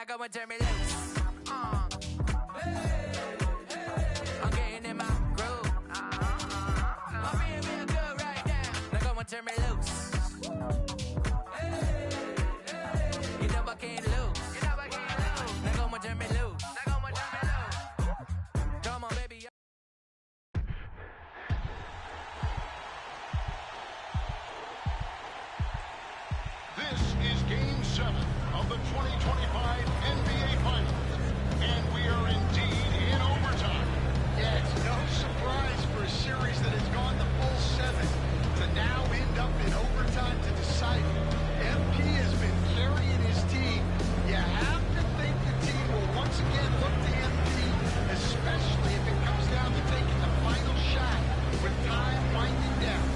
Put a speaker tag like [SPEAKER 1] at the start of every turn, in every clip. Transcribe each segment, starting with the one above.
[SPEAKER 1] go and turn me loose. I'm getting in my groove. I'm being real good right now. Now go and turn me loose. You know I can't lose. Now go and turn me loose. Come on, baby.
[SPEAKER 2] This is Game 7 of the 2025 NBA Finals, and we are indeed in overtime.
[SPEAKER 3] Yeah, it's no surprise for a series that has gone the full 7 to now end up in overtime to decide it. MP has been carrying his team. You have to think the team will once again look to MP, especially if it comes down to taking the final shot with time winding down.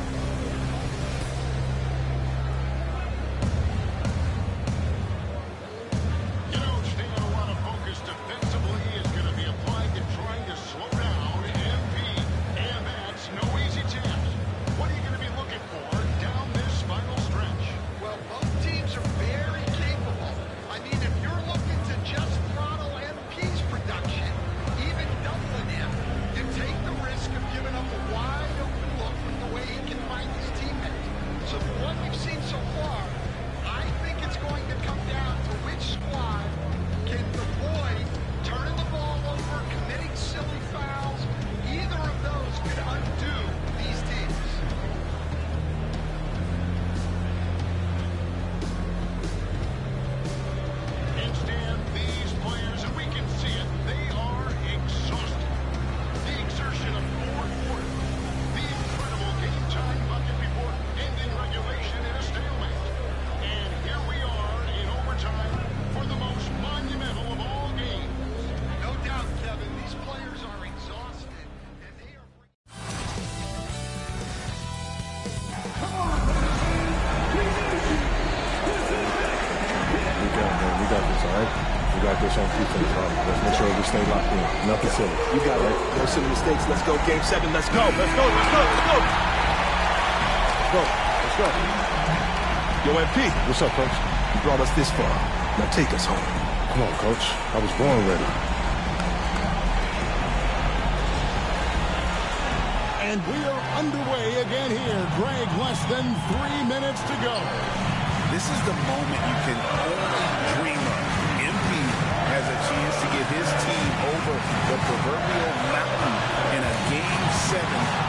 [SPEAKER 2] You know, staying a lot of focus defensively is going to be applied to trying to slow down MP, and that's no easy task. What are you going to be looking for down this final stretch?
[SPEAKER 3] Well, both teams are very capable. I mean, if you're looking to just throttle MP's production, even doubling him, you take the risk of giving up a wide open look with the way he can find his teammates. So from what we've seen so far, I think it's going to come down to which squad can avoid turning the ball over, committing silly fouls. Either of those could undo these teams.
[SPEAKER 2] And Stan, these players, and we can see it, they are exhausted. The exertion of 4 quarters, the incredible game time bucket before ending regulation in a stalemate. And here we are in overtime for the most monumental of all games.
[SPEAKER 3] No doubt, Kevin, these players are exhausted, and they are...
[SPEAKER 4] We got this, all right? We got this on defense, all right? Let's make sure we stay locked in. Nothing silly.
[SPEAKER 5] You got it. No silly mistakes. Let's go. Game 7. Let's go. Let's go. Let's go. Let's go.
[SPEAKER 4] Let's go.
[SPEAKER 5] Yo, MP.
[SPEAKER 4] What's up, Coach?
[SPEAKER 5] You brought us this far. Now take us home.
[SPEAKER 4] Come on, Coach. I was born ready.
[SPEAKER 2] And we are underway again here. Greg, less than 3 minutes to go.
[SPEAKER 6] This is the moment you can only dream of. MP has a chance to get his team over the proverbial mountain in a Game 7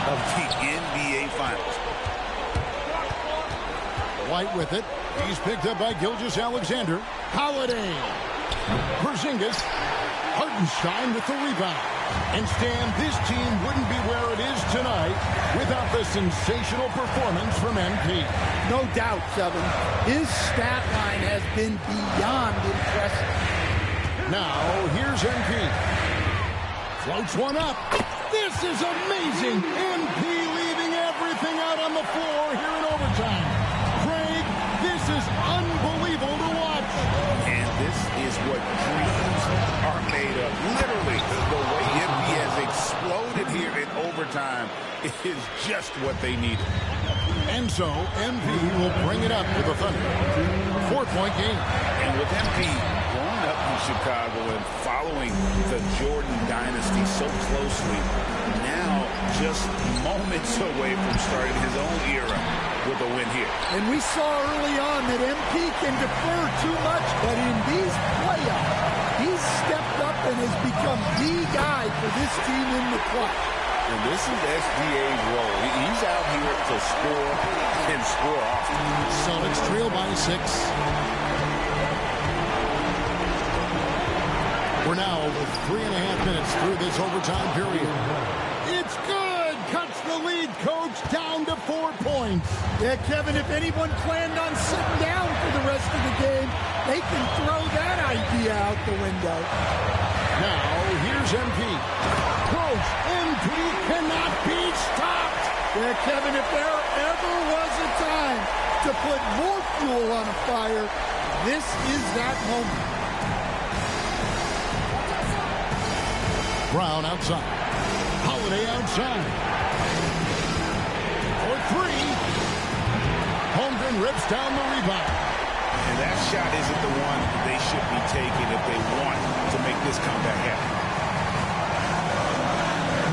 [SPEAKER 6] of the NBA Finals.
[SPEAKER 2] White with it. He's picked up by Gilgeous-Alexander. Holiday. Porzingis. Hartenstein with the rebound. And Stan, this team wouldn't be where it is tonight without the sensational performance from MP.
[SPEAKER 7] No doubt, Kevin. His stat line has been beyond impressive.
[SPEAKER 2] Now, here's MP. Floats one up. This is amazing. MP leaving everything out on the floor here in overtime. Craig, this is unbelievable to watch.
[SPEAKER 6] And this is what dreams are made of. Literally, the way MP has exploded here in overtime is just what they needed.
[SPEAKER 2] And so, MP will bring it up to the Thunder. 4-point game.
[SPEAKER 6] And with MP growing up in Chicago and following the Jordan dynasty so closely, now just moments away from starting his own era with a win here.
[SPEAKER 7] And we saw early on that MP can defer too much, but in these playoffs, he's stepped up and has become the guy for this team in the clutch.
[SPEAKER 6] And this is SGA's role. He's out here to score and score often.
[SPEAKER 2] Celtics trail by 6. We're now over 3.5 minutes through this overtime period. It's good. Cuts the lead, Coach, down to 4 points.
[SPEAKER 7] Yeah, Kevin, if anyone planned on sitting down for the rest of the game, they can throw that idea out the window.
[SPEAKER 2] Now, here's MP. Coach, MP cannot be stopped.
[SPEAKER 7] Yeah, Kevin, if there ever was a time to put more fuel on a fire, this is that moment.
[SPEAKER 2] Brown outside. Holiday outside. For 3. Holmgren rips down the rebound.
[SPEAKER 5] And
[SPEAKER 6] That shot isn't the one they should be taking if they want to make this comeback happen.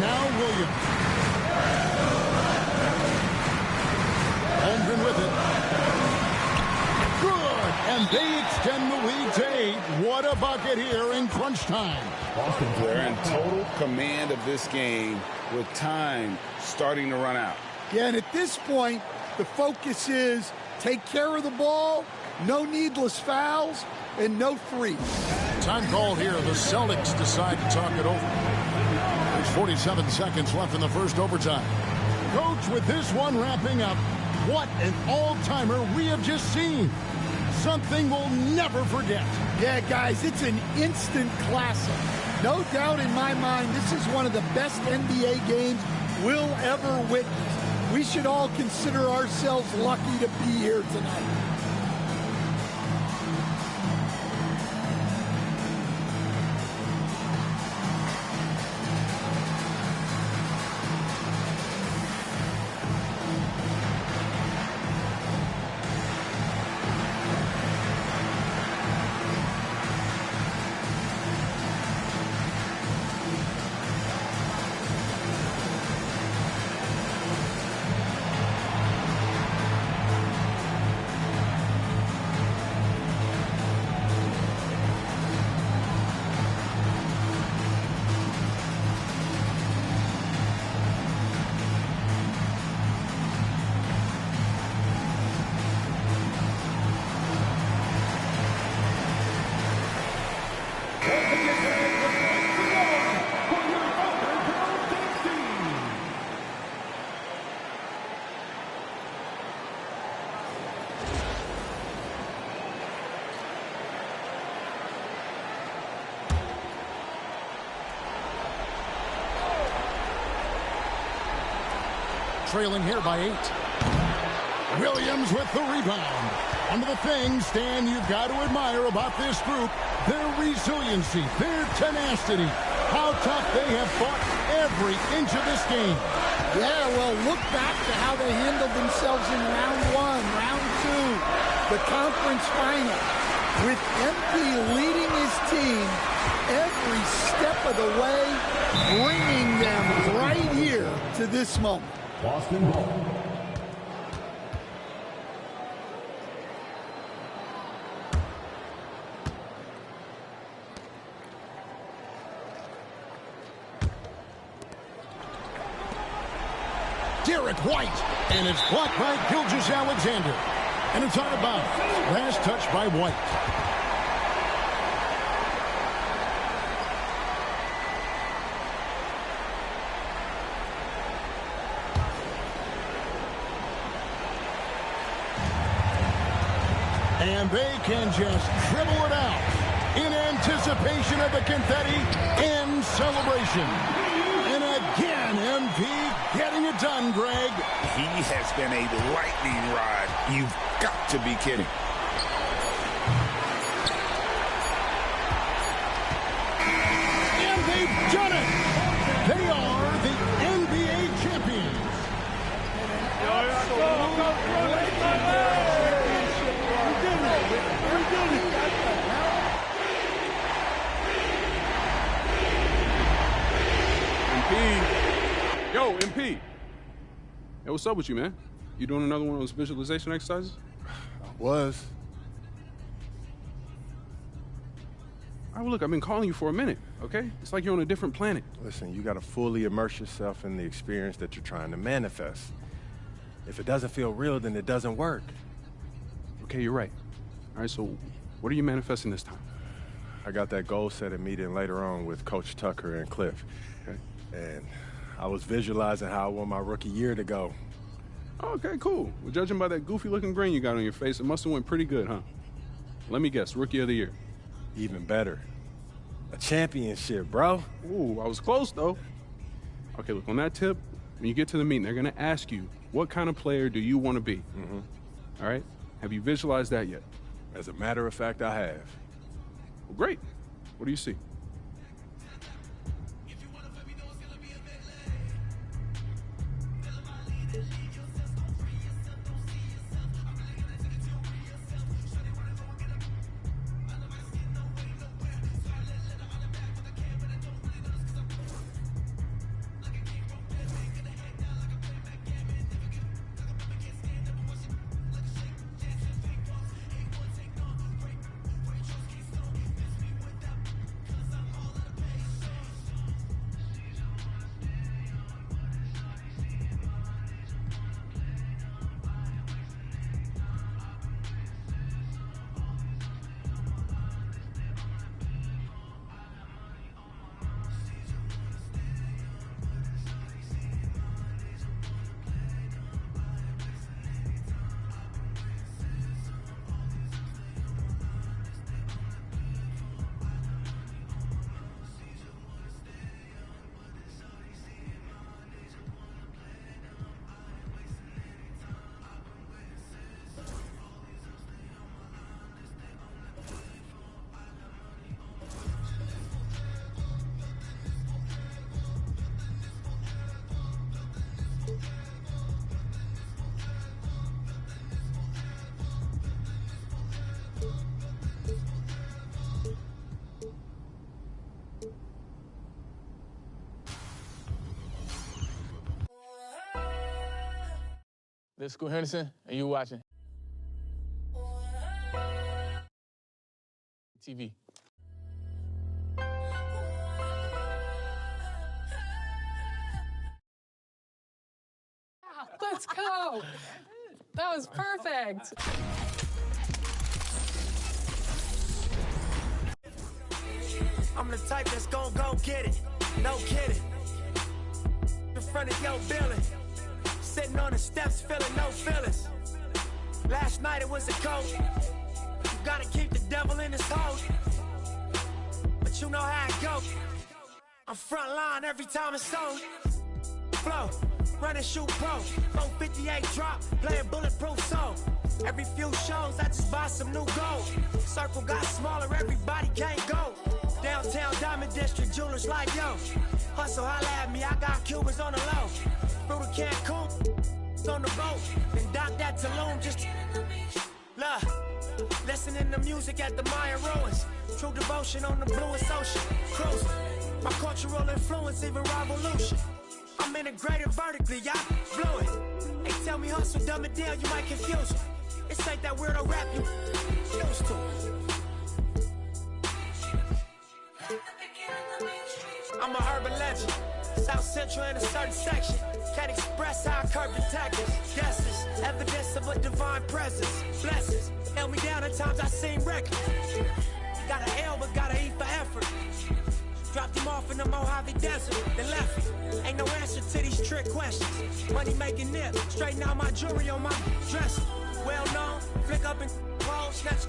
[SPEAKER 7] Now Williams. Holmgren with it. Good, and they extend the lead to 8. What a bucket here in crunch time.
[SPEAKER 6] They're in total command of this game with time starting to run out.
[SPEAKER 7] Yeah, and at this point, the focus is take care of the ball, no needless fouls, and no threes. Time called here. The Celtics decide to talk it over. There's 47 seconds left in the first overtime. Coach, with this one wrapping up, what an all-timer we have just seen. Something we'll never forget. Yeah, guys, it's an instant classic. No doubt in my mind, this is one of the best NBA games we'll ever witness. We should all consider ourselves lucky to be here tonight. Trailing here by 8. Williams with the rebound. One of the things, Stan, you've got to admire about this group, their resiliency, their tenacity, how tough they have fought every inch of this game. Yeah, well, look back to how they handled themselves in round 1, round 2, the conference final. With MP leading his team every step of the way, bringing them right here to this moment. Boston ball. Derek White, and it's blocked by Gilgeous-Alexander. And it's out of bounds. Last touch by White. And they can just dribble it out in anticipation of the confetti and celebration. And again, MP getting it done, Greg.
[SPEAKER 6] He has been a lightning rod. You've got to be kidding.
[SPEAKER 7] And they've done it. They are the NBA champions.
[SPEAKER 8] Yo, MP. Hey, what's up with you, man? You doing another one of those visualization exercises?
[SPEAKER 4] Was.
[SPEAKER 8] All right, well, look, I've been calling you for a minute, okay? It's like you're on a different planet.
[SPEAKER 4] Listen, you got to fully immerse yourself in the experience that you're trying to manifest. If it doesn't feel real, then it doesn't work.
[SPEAKER 8] Okay, you're right. All right, so what are you manifesting this time?
[SPEAKER 4] I got that goal-setting meeting later on with Coach Tucker and Cliff.
[SPEAKER 8] Okay.
[SPEAKER 4] And I was visualizing how I want my rookie year to go.
[SPEAKER 8] Okay, cool. Well, judging by that goofy-looking grin you got on your face, it must have went pretty good, huh? Let me guess, Rookie of the Year.
[SPEAKER 4] Even better. A championship, bro.
[SPEAKER 8] Ooh, I was close, though. Okay, look, on that tip, when you get to the meeting, they're going to ask you, what kind of player do you want to be? All right? Have you visualized that yet?
[SPEAKER 4] As a matter of fact, I have.
[SPEAKER 8] Well, great. What do you see?
[SPEAKER 9] This is Scoot Henderson, and you're watching TV.
[SPEAKER 10] Let's go. That was perfect.
[SPEAKER 1] I'm the type that's gon' go get it. No kidding. In front of your building. Sitting on the steps feeling no feelings. Last night it was a cold. You gotta keep the devil in his hole. But you know how it go. I'm front line every time it's sold. Flow, run and shoot pro. 458 drop, playing bulletproof soul. Every few shows I just buy some new gold. Circle got smaller, everybody can't go. Downtown Diamond District, jewelers like yo. Hustle, holla at me, I got Cubans on the low. Through the Cancun, on the boat. Then dock that Tulum, just love. Listening to music at the Mayan ruins. True devotion on the bluest ocean. Cruising. My cultural influence, even revolution. I'm integrated vertically, y'all blew it. They tell me hustle, dumb it down, you might confuse them. This ain't that weirdo rap you used to. I'm a urban legend. South Central in a certain section. Can't express how I curb detectives. Guesses, evidence of a divine presence. Blessings, held me down at times I seem reckless. Got an L but gotta eat for effort. Dropped him off in the Mojave Desert, then left him. Ain't no answer to these trick questions. Money making nip, straighten out my jewelry on my dresser. Well known, flick up and roll, snatch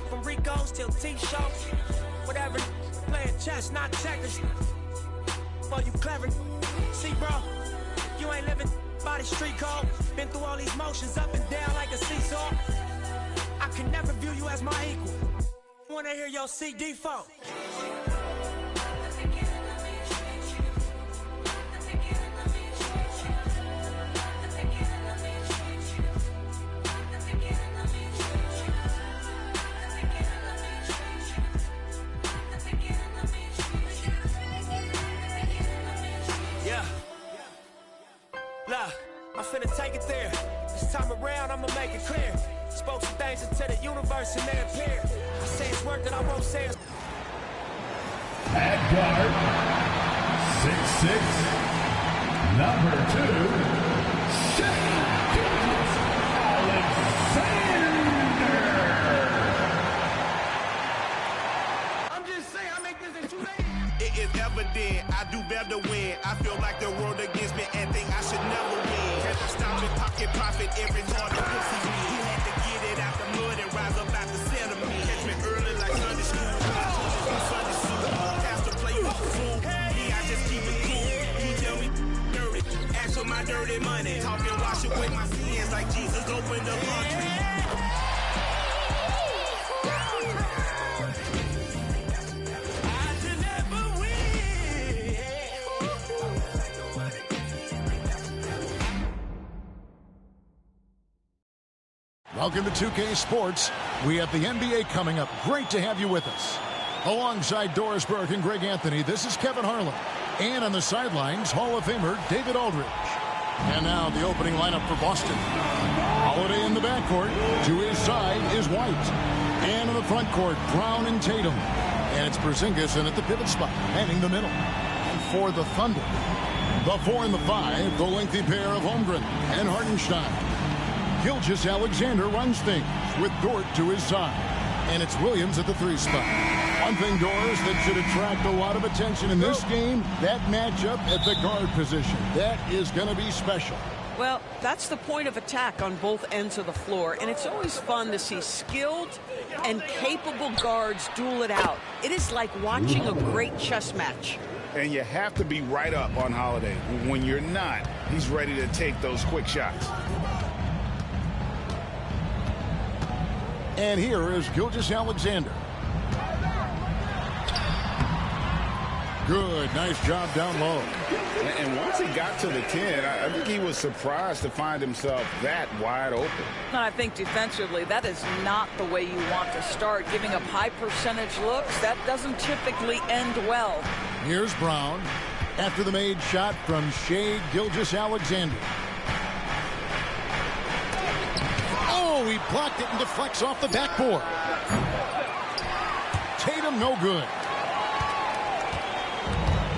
[SPEAKER 1] from Rico's till T-shows. Whatever, playing chess, not checkers. For you clever, see bro, you ain't living by the street code. Been through all these motions up and down like a seesaw. I can never view you as my equal. Wanna hear your CD phone. I'm finna take it there. This time around, I'ma make it clear. Spoke some things into the universe and they appear. I say it's work that I won't say it's...
[SPEAKER 11] At guard, 6'6", number 2, Alexander.
[SPEAKER 3] I'm just saying, I make this in 2 days.
[SPEAKER 5] It is evident I do better when I feel like the world against me and think I should never win. Can I stop and pocket profit every hard to pussy me? He had to get it out the mud and rise up out the sediment. Catch me early like Sunday school. Sunday school. Pastor play with the fool. Me, I just keep it cool. He tell me dirty. Ask for my dirty money. Talking wash away my sins like Jesus opened the laundry.
[SPEAKER 7] Welcome to 2K Sports. We have the NBA coming up. Great to have you with us. Alongside Doris Burke and Greg Anthony, this is Kevin Harlan. And on the sidelines, Hall of Famer David Aldridge. And now the opening lineup for Boston. Holiday in the backcourt. To his side is White. And in the front court, Brown and Tatum. And it's Porzingis in at the pivot spot, manning the middle. And for the Thunder, the 4 and the 5, the lengthy pair of Holmgren and Hartenstein. Gilgeous-Alexander runs things with Dort to his side. And it's Williams at the 3 spot. One thing, Doris, that should attract a lot of attention in this game, that matchup at the guard position. That is going to be special.
[SPEAKER 12] Well, that's the point of attack on both ends of the floor, and it's always fun to see skilled and capable guards duel it out. It is like watching a great chess match.
[SPEAKER 6] And you have to be right up on Holiday. When you're not, he's ready to take those quick shots.
[SPEAKER 7] And here is Gilgeous-Alexander. Good, nice job down low.
[SPEAKER 6] And once he got to the 10, I think he was surprised to find himself that wide open.
[SPEAKER 12] I think defensively, that is not the way you want to start. Giving up high percentage looks, that doesn't typically end well.
[SPEAKER 7] Here's Brown after the made shot from Shai Gilgeous-Alexander. Oh, he blocked it and deflects off the backboard. Tatum, no good.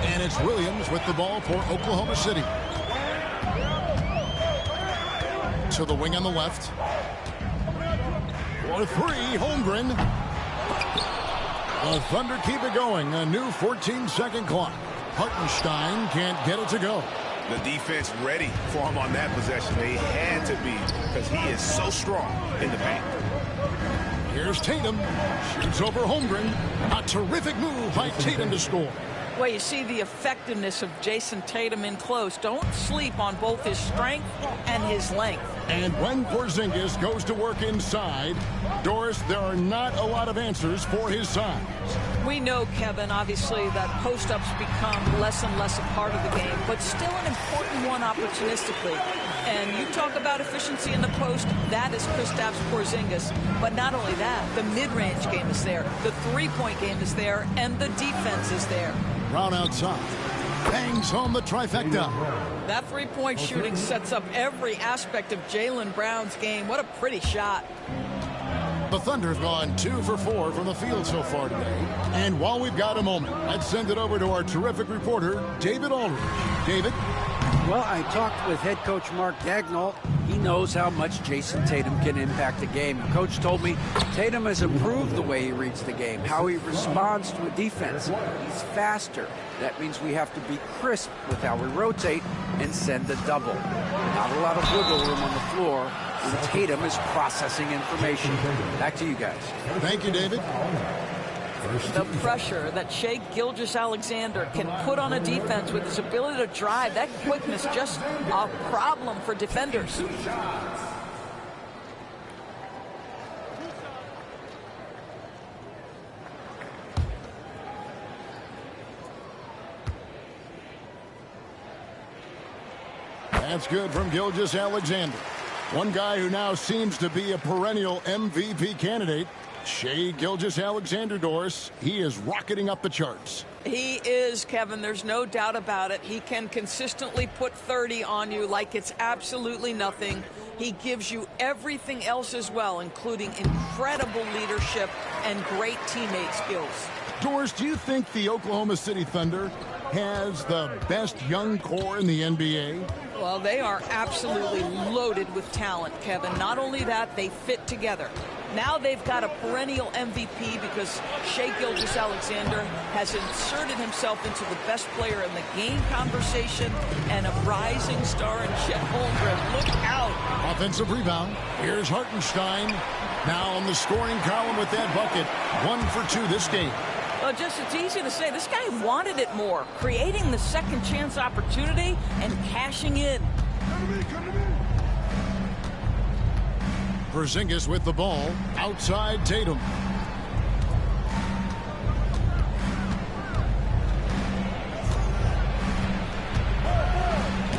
[SPEAKER 7] And it's Williams with the ball for Oklahoma City. To the wing on the left. For three, Holmgren. The Thunder keep it going. A new 14-second clock. Hartenstein can't get it to go.
[SPEAKER 6] The defense ready for him on that possession. They had to be, because he is so strong in the paint.
[SPEAKER 7] Here's Tatum. Shoots over Holmgren. A terrific move by Tatum to score.
[SPEAKER 12] Well, you see the effectiveness of Jason Tatum in close. Don't sleep on both his strength and his length.
[SPEAKER 7] And when Porzingis goes to work inside, Doris, there are not a lot of answers for his size.
[SPEAKER 12] We know, Kevin, obviously, that post-ups become less and less a part of the game, but still an important one opportunistically. And you talk about efficiency in the post, that is Kristaps Porzingis. But not only that, the mid-range game is there, the three-point game is there, and the defense is there.
[SPEAKER 7] Brown outside. Bangs home the trifecta.
[SPEAKER 12] That three-point shooting sets up every aspect of Jaylen Brown's game. What a pretty shot.
[SPEAKER 7] The Thunder have gone 2 for 4 from the field so far today. And while we've got a moment, let's send it over to our terrific reporter, David Aldridge. David?
[SPEAKER 13] Well, I talked with head coach Mark Dagnall. He knows how much Jason Tatum can impact the game. Coach told me Tatum has improved the way he reads the game, how he responds to a defense. He's faster. That means we have to be crisp with how we rotate and send a double. Not a lot of wiggle room on the floor when Tatum is processing information. Back to you guys.
[SPEAKER 7] Thank you, David.
[SPEAKER 12] The pressure that Shai Gilgeous-Alexander can put on a defense with his ability to drive, that quickness, just a problem for defenders.
[SPEAKER 7] That's good from Gilgeous-Alexander. One guy who now seems to be a perennial MVP candidate, Shai Gilgeous-Alexander, Doris. He is rocketing up the charts.
[SPEAKER 12] He is, Kevin. There's no doubt about it. He can consistently put 30 on you like it's absolutely nothing. He gives you everything else as well, including incredible leadership and great teammate skills.
[SPEAKER 7] Doris, do you think the Oklahoma City Thunder has the best young core in the NBA?
[SPEAKER 12] Well, they are absolutely loaded with talent, Kevin. Not only that, they fit together. Now they've got a perennial MVP because Shai Gilgeous-Alexander has inserted himself into the best player in the game conversation and a rising star in Chet Holmgren. Look out.
[SPEAKER 7] Offensive rebound. Here's Hartenstein. Now on the scoring column with that bucket. 1 for 2 this game.
[SPEAKER 12] Well, just it's easy to say. This guy wanted it more, creating the second chance opportunity and cashing in.
[SPEAKER 7] Porzingis with the ball. Outside Tatum.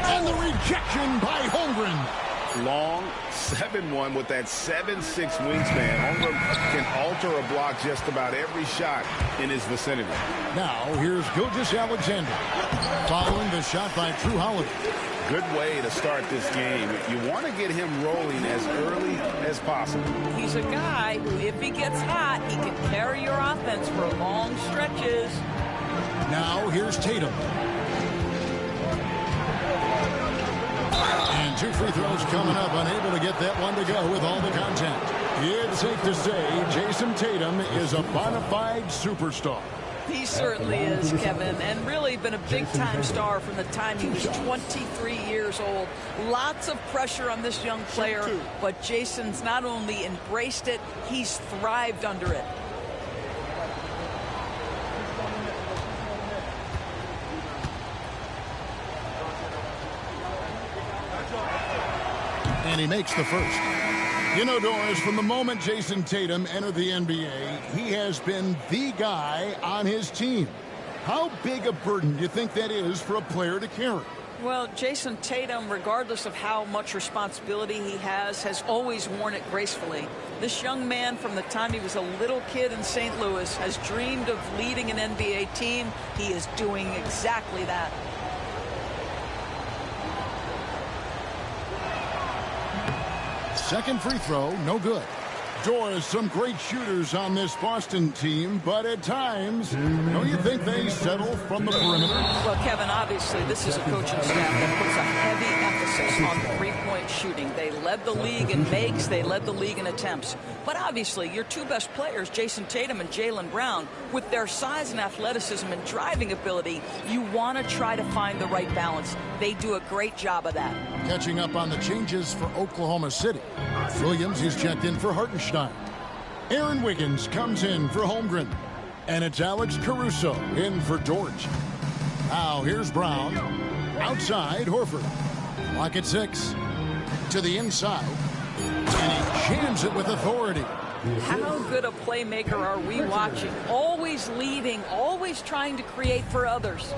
[SPEAKER 7] And the rejection by Holmgren.
[SPEAKER 6] Long 7-1 with that 7'6" wingspan. Holmgren can alter a block just about every shot in his vicinity.
[SPEAKER 7] Now here's Gilgeous-Alexander. Following the shot by Drew Holiday.
[SPEAKER 6] Good way to start this game. You want to get him rolling as early as possible.
[SPEAKER 12] He's a guy who, if he gets hot, he can carry your offense for long stretches.
[SPEAKER 7] Now here's Tatum. And 2 free throws coming up. Unable to get that one to go with all the contact. It's safe to say Jason Tatum is a bona fide superstar.
[SPEAKER 12] He certainly is, Kevin, and really been a big-time star from the time he was 23 years old. Lots of pressure on this young player, but Jason's not only embraced it, he's thrived under it.
[SPEAKER 7] And he makes the first. You know, Doris, from the moment Jason Tatum entered the NBA, he has been the guy on his team. How big a burden do you think that is for a player to carry?
[SPEAKER 12] Well, Jason Tatum, regardless of how much responsibility he has always worn it gracefully. This young man, from the time he was a little kid in St. Louis, has dreamed of leading an NBA team. He is doing exactly that.
[SPEAKER 7] Second free throw, no good. Doris, some great shooters on this Boston team, but at times, don't you think they settle from the perimeter?
[SPEAKER 12] Well, Kevin, obviously, this is a coaching staff that puts a heavy emphasis on three-point shooting. They led the league in makes. They led the league in attempts. But obviously, your two best players, Jason Tatum and Jaylen Brown, with their size and athleticism and driving ability, you want to try to find the right balance. They do a great job of that.
[SPEAKER 7] Catching up on the changes for Oklahoma City. Williams is checked in for Hartenstein. Aaron Wiggins comes in for Holmgren. And it's Alex Caruso in for Dort. Now here's Brown. Outside, Horford. Clock at 6. To the inside. And he jams it with authority.
[SPEAKER 12] How good a playmaker are we watching? Always leading, always trying to create for others.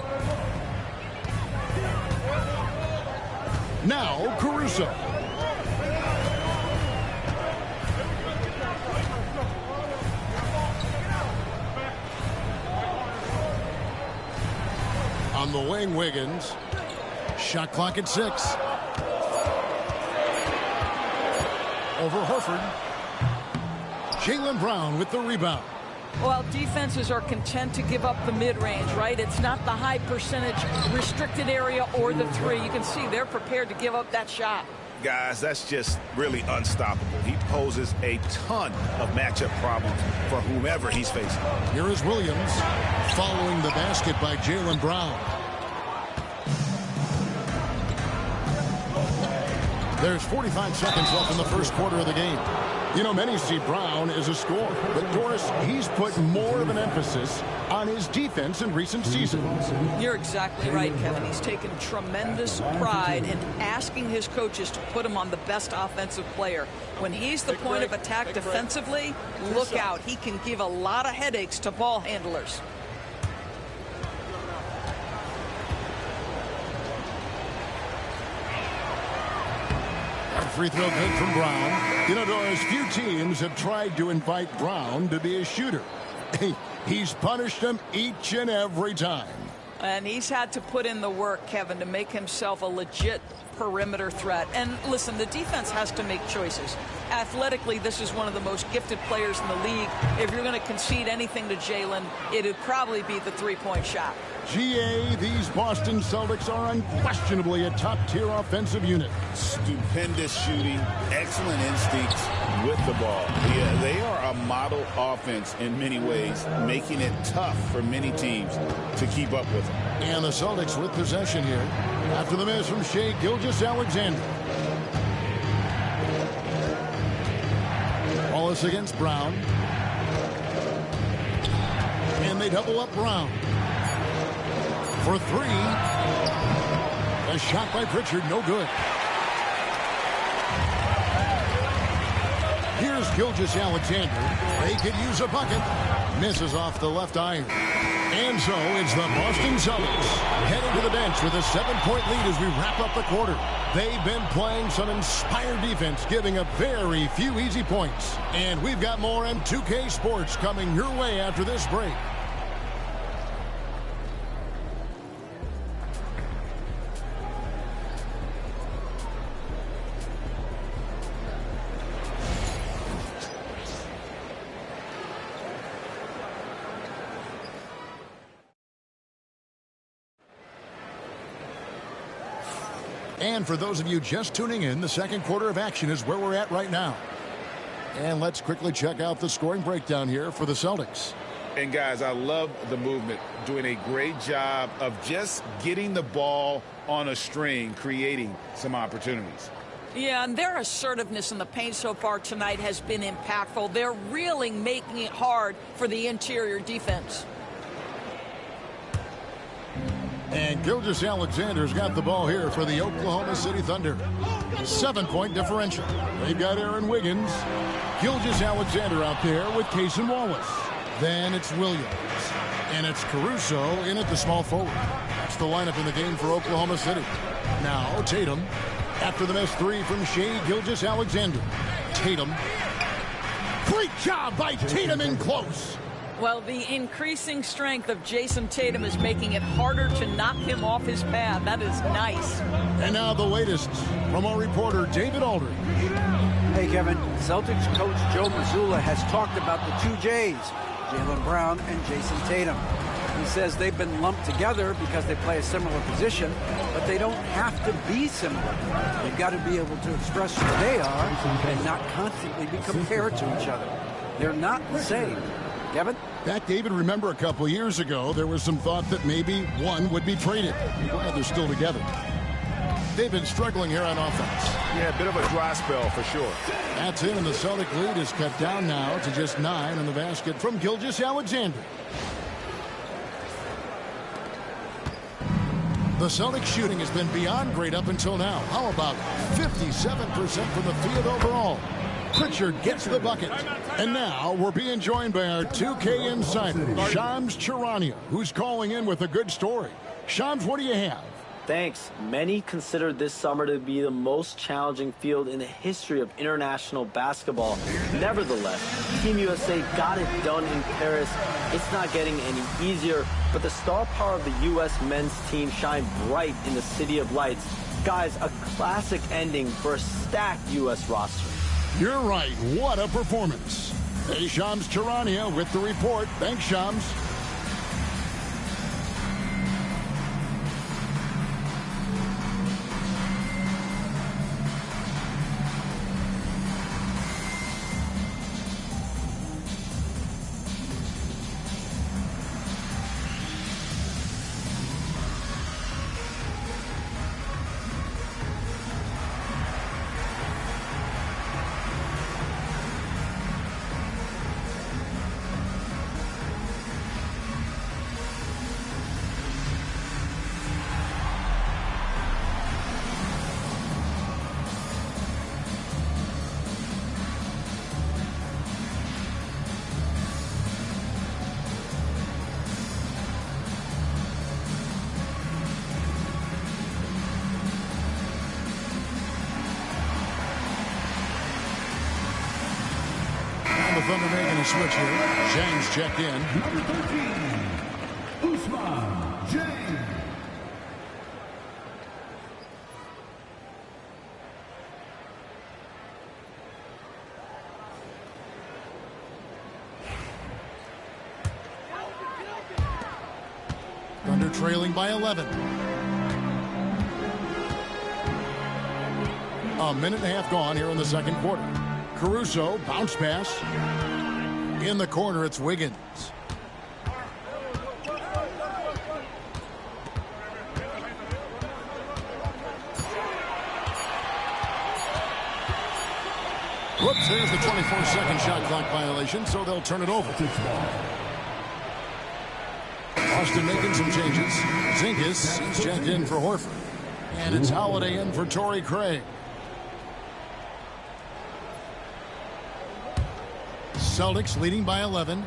[SPEAKER 7] Now Caruso. On the wing, Wiggins. Shot clock at 6. Over Horford. Jaylen Brown with the rebound.
[SPEAKER 12] Well, defenses are content to give up the mid-range, right? It's not the high percentage restricted area or the three. You can see they're prepared to give up that shot.
[SPEAKER 6] Guys, that's just really unstoppable. He poses a ton of matchup problems for whomever he's facing.
[SPEAKER 7] Here is Williams following the basket by Jaylen Brown. There's 45 seconds left in the first quarter of the game. You know, many see Brown as a scorer, but Doris, he's put more of an emphasis on his defense in recent seasons.
[SPEAKER 12] You're exactly right, Kevin. He's taken tremendous pride in asking his coaches to put him on the best offensive player. When he's the point of attack defensively, look out. He can give a lot of headaches to ball handlers.
[SPEAKER 7] Free throw good from Brown. You know, Doris, few teams have tried to invite Brown to be a shooter. He's punished them each and every time.
[SPEAKER 12] And he's had to put in the work, Kevin, to make himself a legit perimeter threat. And listen, the defense has to make choices. Athletically, this is one of the most gifted players in the league. If you're going to concede anything to Jaylen, it'd probably be the three-point shot.
[SPEAKER 7] GA, these Boston Celtics are unquestionably a top-tier offensive unit.
[SPEAKER 6] Stupendous shooting, excellent instincts with the ball. Yeah, they are a model offense in many ways, making it tough for many teams to keep up with them.
[SPEAKER 7] And the Celtics with possession here after the miss from Shai Gilgeous-Alexander. Wallace against Brown. And they double up Brown. For three. A shot by Pritchard, no good. Here's Gilgeous-Alexander. They could use a bucket. Misses off the left iron. And so it's the Boston Celtics heading to the bench with a 7-point lead as we wrap up the quarter. They've been playing some inspired defense, giving up very few easy points. And we've got more M2K Sports coming your way after this break. And for those of you just tuning in, the second quarter of action is where we're at right now. And let's quickly check out the scoring breakdown here for the Celtics.
[SPEAKER 6] And guys, I love the movement, doing a great job of just getting the ball on a string, creating some opportunities.
[SPEAKER 12] Yeah, and their assertiveness in the paint so far tonight has been impactful. They're really making it hard for the interior defense.
[SPEAKER 7] And Gilgeous-Alexander's got the ball here for the Oklahoma City Thunder. 7-point differential. They've got Aaron Wiggins. Gilgeous-Alexander out there with Casey Wallace. Then it's Williams. And it's Caruso in at the small forward. That's the lineup in the game for Oklahoma City. Now Tatum. After the missed three from Shai Gilgeous-Alexander. Tatum. Great job by Tatum in close.
[SPEAKER 12] Well, the increasing strength of Jason Tatum is making it harder to knock him off his path. That is nice.
[SPEAKER 7] And now the latest from our reporter, David Aldridge.
[SPEAKER 13] Hey, Kevin. Celtics coach Joe Mazzulla has talked about the two J's, Jaylen Brown and Jason Tatum. He says they've been lumped together because they play a similar position, but they don't have to be similar. They've got to be able to express who they are and not constantly be compared to each other. They're not the same. Kevin?
[SPEAKER 7] That, David, remember a couple of years ago, there was some thought that maybe one would be traded. Glad they're still together. They've been struggling here on offense.
[SPEAKER 6] Yeah, a bit of a dry spell for sure.
[SPEAKER 7] That's it, and the Celtic lead is cut down now to just 9 on the basket from Gilgeous-Alexander. The Celtics shooting has been beyond great up until now. How about 57% from the field overall? Pritchard gets the bucket. And now we're being joined by our 2K insider, Shams Charania, who's calling in with a good story. Shams, what do you have?
[SPEAKER 14] Thanks. Many consider this summer to be the most challenging field in the history of international basketball. Nevertheless, Team USA got it done in Paris. It's not getting any easier, but the star power of the U.S. men's team shined bright in the City of Lights. Guys, a classic ending for a stacked U.S. roster.
[SPEAKER 7] You're right. What a performance. Hey, Shams Charania with the report. Thanks, Shams. Thunder making a switch here. James checked in.
[SPEAKER 11] Number 13, Usman James.
[SPEAKER 7] Thunder trailing by 11. A minute and a half gone here in the second quarter. Caruso, bounce pass. In the corner, it's Wiggins. Whoops, there's the 24-second shot clock violation, so they'll turn it over. Austin making some changes. Zinkis is checked in for Horford. And it's Holiday in for Torrey Craig. Celtics leading by 11.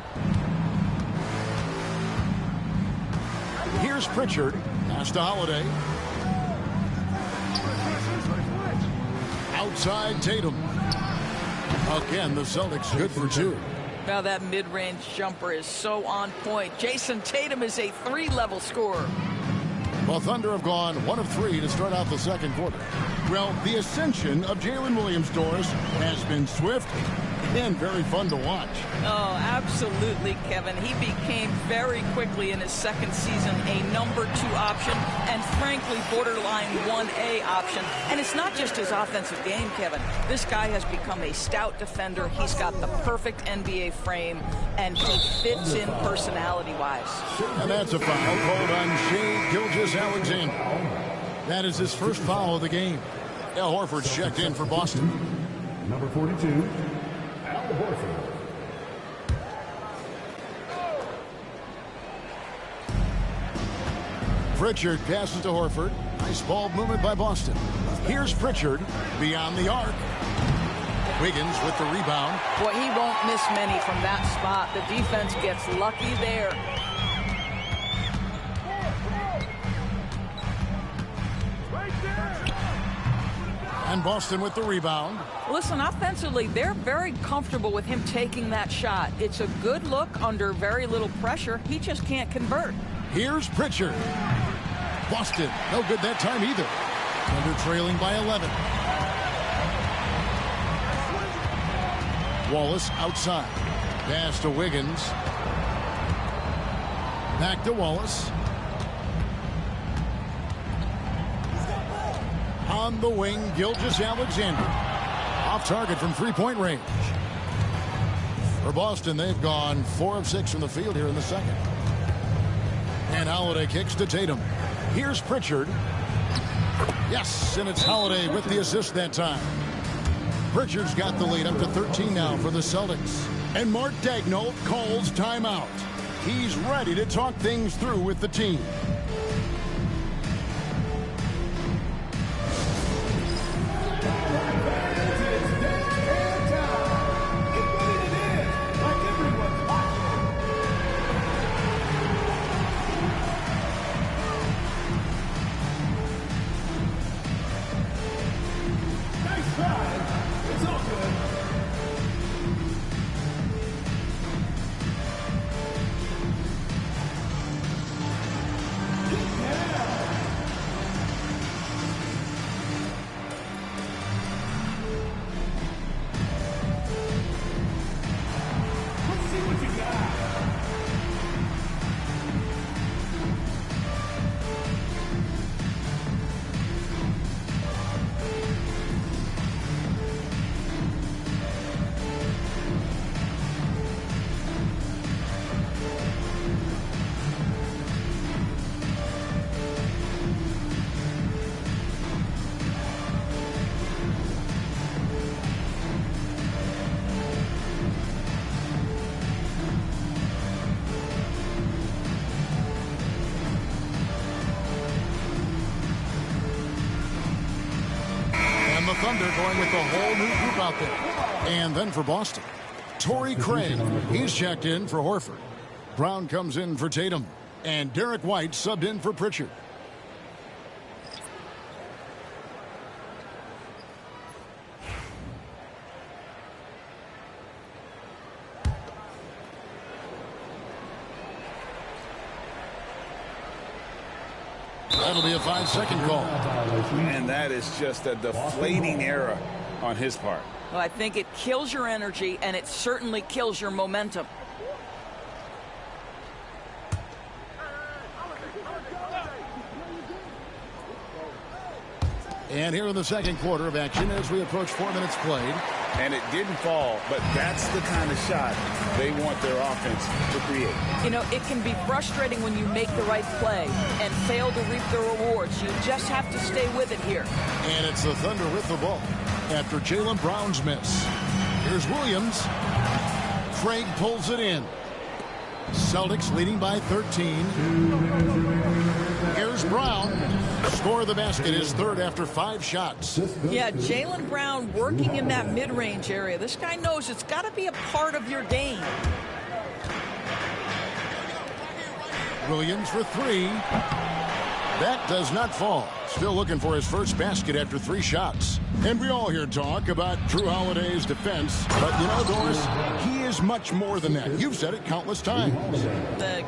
[SPEAKER 7] Here's Pritchard. Pass to Holiday. Outside Tatum. Again, the Celtics good for two.
[SPEAKER 12] Now that mid-range jumper is so on point. Jason Tatum is a 3-level scorer.
[SPEAKER 7] The Thunder have gone 1 of 3 to start out the second quarter. Well, the ascension of Jalen Williams-Doris has been swift and very fun to watch.
[SPEAKER 12] Oh, absolutely, Kevin. He became very quickly in his second season a number 2 option and frankly borderline 1A option. And it's not just his offensive game, Kevin. This guy has become a stout defender. He's got the perfect NBA frame and he fits in personality-wise.
[SPEAKER 7] And that's a foul called on Shai Gilgeous-Alexander. That is his first foul of the game. Al Horford's checked in for Boston.
[SPEAKER 11] Number 42.
[SPEAKER 7] Pritchard passes to Horford. Nice ball movement by Boston. Here's Pritchard beyond the arc. Wiggins with the rebound.
[SPEAKER 12] Boy, he won't miss many from that spot. The defense gets lucky there.
[SPEAKER 7] And Boston with the rebound.
[SPEAKER 12] Listen, offensively, they're very comfortable with him taking that shot. It's a good look under very little pressure. He just can't convert.
[SPEAKER 7] Here's Pritchard. Boston, no good that time either. Thunder trailing by 11. Wallace outside. Pass to Wiggins. Back to Wallace. On the wing, Gilgeous-Alexander. Off target from three-point range. For Boston, they've gone 4 of 6 from the field here in the second. And Holiday kicks to Tatum. Here's Pritchard. Yes, and it's Holiday with the assist that time. Pritchard's got the lead up to 13 now for the Celtics. And Mark Daigneault calls timeout. He's ready to talk things through with the team. Thunder going with the whole new group out there. And then for Boston, Torrey Craig. He's checked in for Horford. Brown comes in for Tatum. And Derek White subbed in for Pritchard. That'll be a 5-second call.
[SPEAKER 6] And that is just a deflating error on his part.
[SPEAKER 12] Well, I think it kills your energy, and it certainly kills your momentum.
[SPEAKER 7] And here in the second quarter of action as we approach 4 minutes played.
[SPEAKER 6] And it didn't fall, but that's the kind of shot they want their offense to create.
[SPEAKER 12] You know, it can be frustrating when you make the right play and fail to reap the rewards. You just have to stay with it here.
[SPEAKER 7] And it's the Thunder with the ball after Jaylen Brown's miss. Here's Williams. Craig pulls it in. Celtics leading by 13. Here's Brown. Score of the basket is third after 5 shots.
[SPEAKER 12] Yeah, Jaylen Brown working in that mid-range area. This guy knows it's got to be a part of your game.
[SPEAKER 7] Williams for 3. That does not fall. Still looking for his first basket after 3 shots. And we all hear talk about Drew Holiday's defense. But, you know, Doris, he is much more than that. You've said it countless times.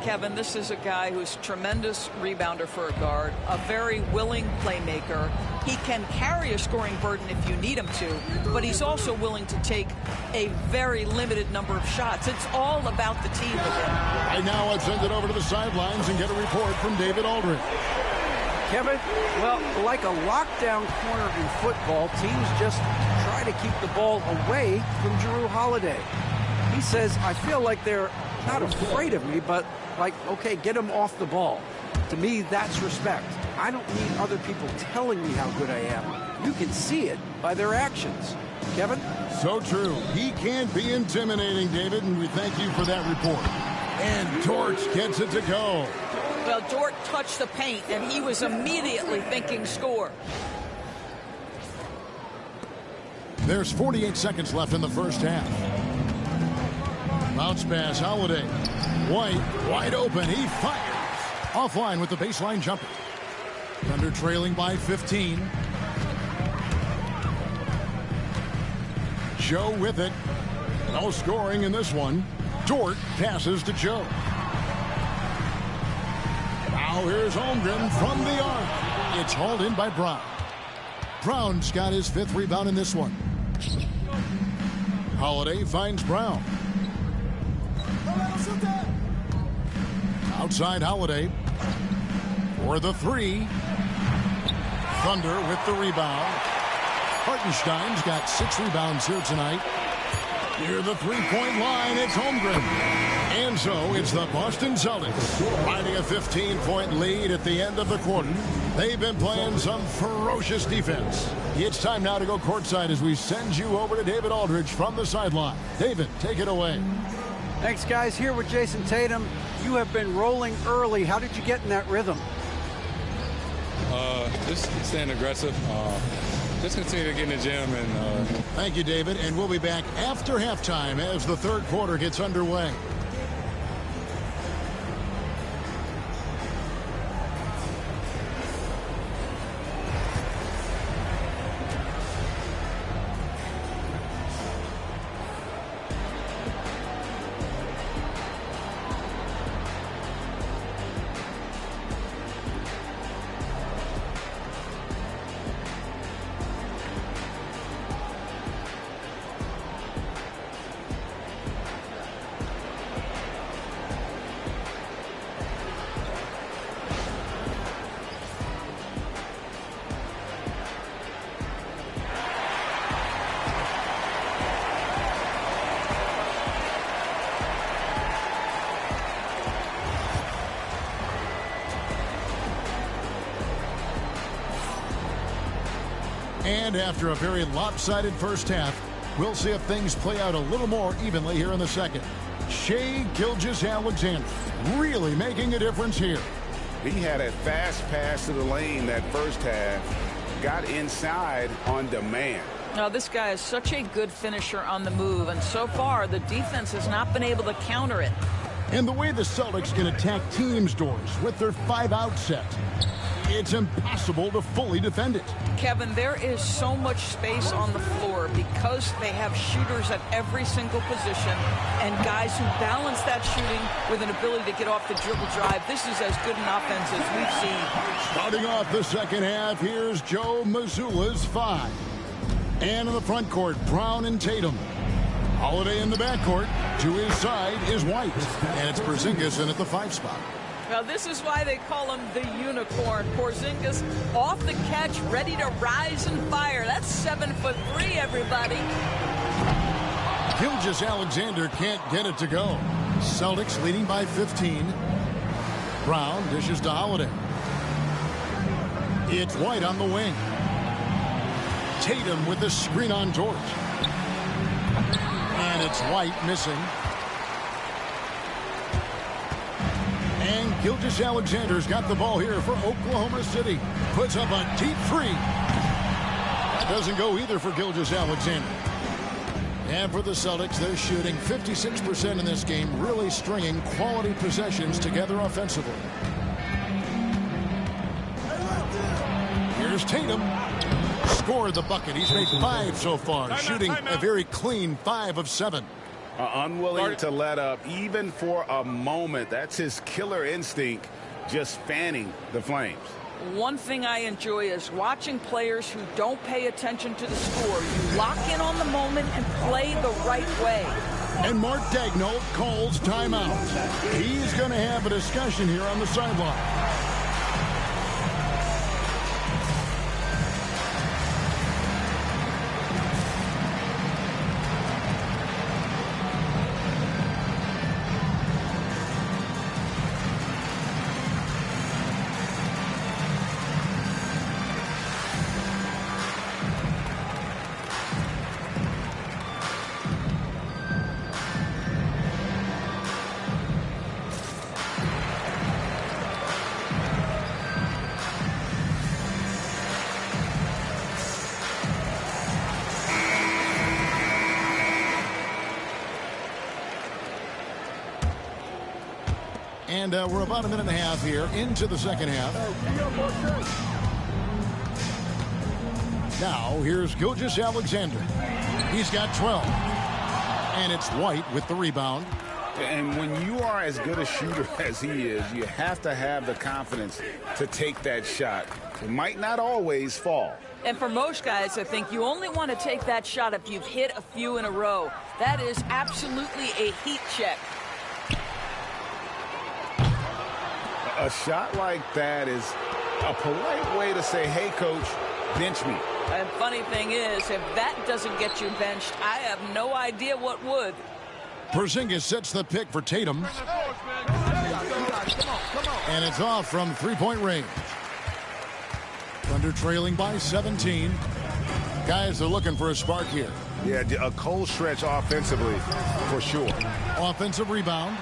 [SPEAKER 12] Kevin, this is a guy who's a tremendous rebounder for a guard, a very willing playmaker. He can carry a scoring burden if you need him to, but he's also willing to take a very limited number of shots. It's all about the team with him.
[SPEAKER 7] Right now, I'd send it over to the sidelines and get a report from David Aldridge.
[SPEAKER 13] Kevin, well, like a lockdown corner in football, teams just try to keep the ball away from Jrue Holiday. He says, I feel like they're not afraid of me, but like, okay, get him off the ball. To me, that's respect. I don't need other people telling me how good I am. You can see it by their actions. Kevin?
[SPEAKER 7] So true. He can be intimidating, David, and we thank you for that report. And Torch gets it to go.
[SPEAKER 12] Well, Dort touched the paint, and he was immediately thinking score.
[SPEAKER 7] There's 48 seconds left in the first half. Bounce pass, Holiday. White, wide open. He fires. Offline with the baseline jumper. Thunder trailing by 15. Joe with it. No scoring in this one. Dort passes to Joe. Now here's Holmgren from the arc. It's hauled in by Brown. Brown's got his 5th rebound in this one. Holiday finds Brown. Outside Holiday for the 3. Thunder with the rebound. Hartenstein's got 6 rebounds here tonight. Near the 3-point line, it's Holmgren. And so it's the Boston Celtics riding a 15-point lead at the end of the quarter. They've been playing some ferocious defense. It's time now to go courtside as we send you over to David Aldridge from the sideline. David, take it away.
[SPEAKER 13] Thanks, guys. Here with Jason Tatum. You have been rolling early. How did you get in that rhythm?
[SPEAKER 15] Just staying aggressive. Just continue to get in the gym. And
[SPEAKER 7] Thank you, David. And we'll be back after halftime as the 3rd quarter gets underway. And after a very lopsided first half, we'll see if things play out a little more evenly here in the second. Shai Gilgeous-Alexander really making a difference here.
[SPEAKER 6] He had a fast pass to the lane that first half. Got inside on demand.
[SPEAKER 12] Now, this guy is such a good finisher on the move, and so far the defense has not been able to counter it.
[SPEAKER 7] And the way the Celtics can attack teams' doors with their 5-out set, it's impossible to fully defend it.
[SPEAKER 12] Kevin, there is so much space on the floor because they have shooters at every single position and guys who balance that shooting with an ability to get off the dribble drive. This is as good an offense as we've seen.
[SPEAKER 7] Starting off the second half, here's Joe Mazzulla's 5. And in the front court, Brown and Tatum. Holiday in the backcourt. To his side is White. And it's Porzingis in at the 5 spot.
[SPEAKER 12] Now, this is why they call him the unicorn. Porzingis off the catch, ready to rise and fire. That's 7'3", everybody.
[SPEAKER 7] Gilgeous-Alexander can't get it to go. Celtics leading by 15. Brown dishes to Holiday. It's White on the wing. Tatum with the screen on Dort. And it's White missing. And Gilgeous-Alexander's got the ball here for Oklahoma City. Puts up a deep 3. That doesn't go either for Gilgeous-Alexander. And for the Celtics, they're shooting 56% in this game, really stringing quality possessions together offensively. Here's Tatum. Scored the bucket. He's made 5 so far, shooting a very clean 5 of 7.
[SPEAKER 6] Unwilling to let up even for a moment. That's his killer instinct, just fanning the flames.
[SPEAKER 12] One thing I enjoy is watching players who don't pay attention to the score. You lock in on the moment and play the right way.
[SPEAKER 7] And Mark Daigneault calls timeout. He's going to have a discussion here on the sideline. And we're about a minute and a half here into the second half. Now, here's Gilgeous-Alexander. He's got 12. And it's White with the rebound.
[SPEAKER 6] And when you are as good a shooter as he is, you have to have the confidence to take that shot. It might not always fall.
[SPEAKER 12] And for most guys, I think you only want to take that shot if you've hit a few in a row. That is absolutely a heat check.
[SPEAKER 6] A shot like that is a polite way to say, hey, coach, bench me.
[SPEAKER 12] And funny thing is, if that doesn't get you benched, I have no idea what would.
[SPEAKER 7] Porzingis sets the pick for Tatum. And it's off from three-point range. Thunder trailing by 17. Guys are looking for a spark here.
[SPEAKER 6] Yeah, a cold stretch offensively, for sure.
[SPEAKER 7] Offensive rebound.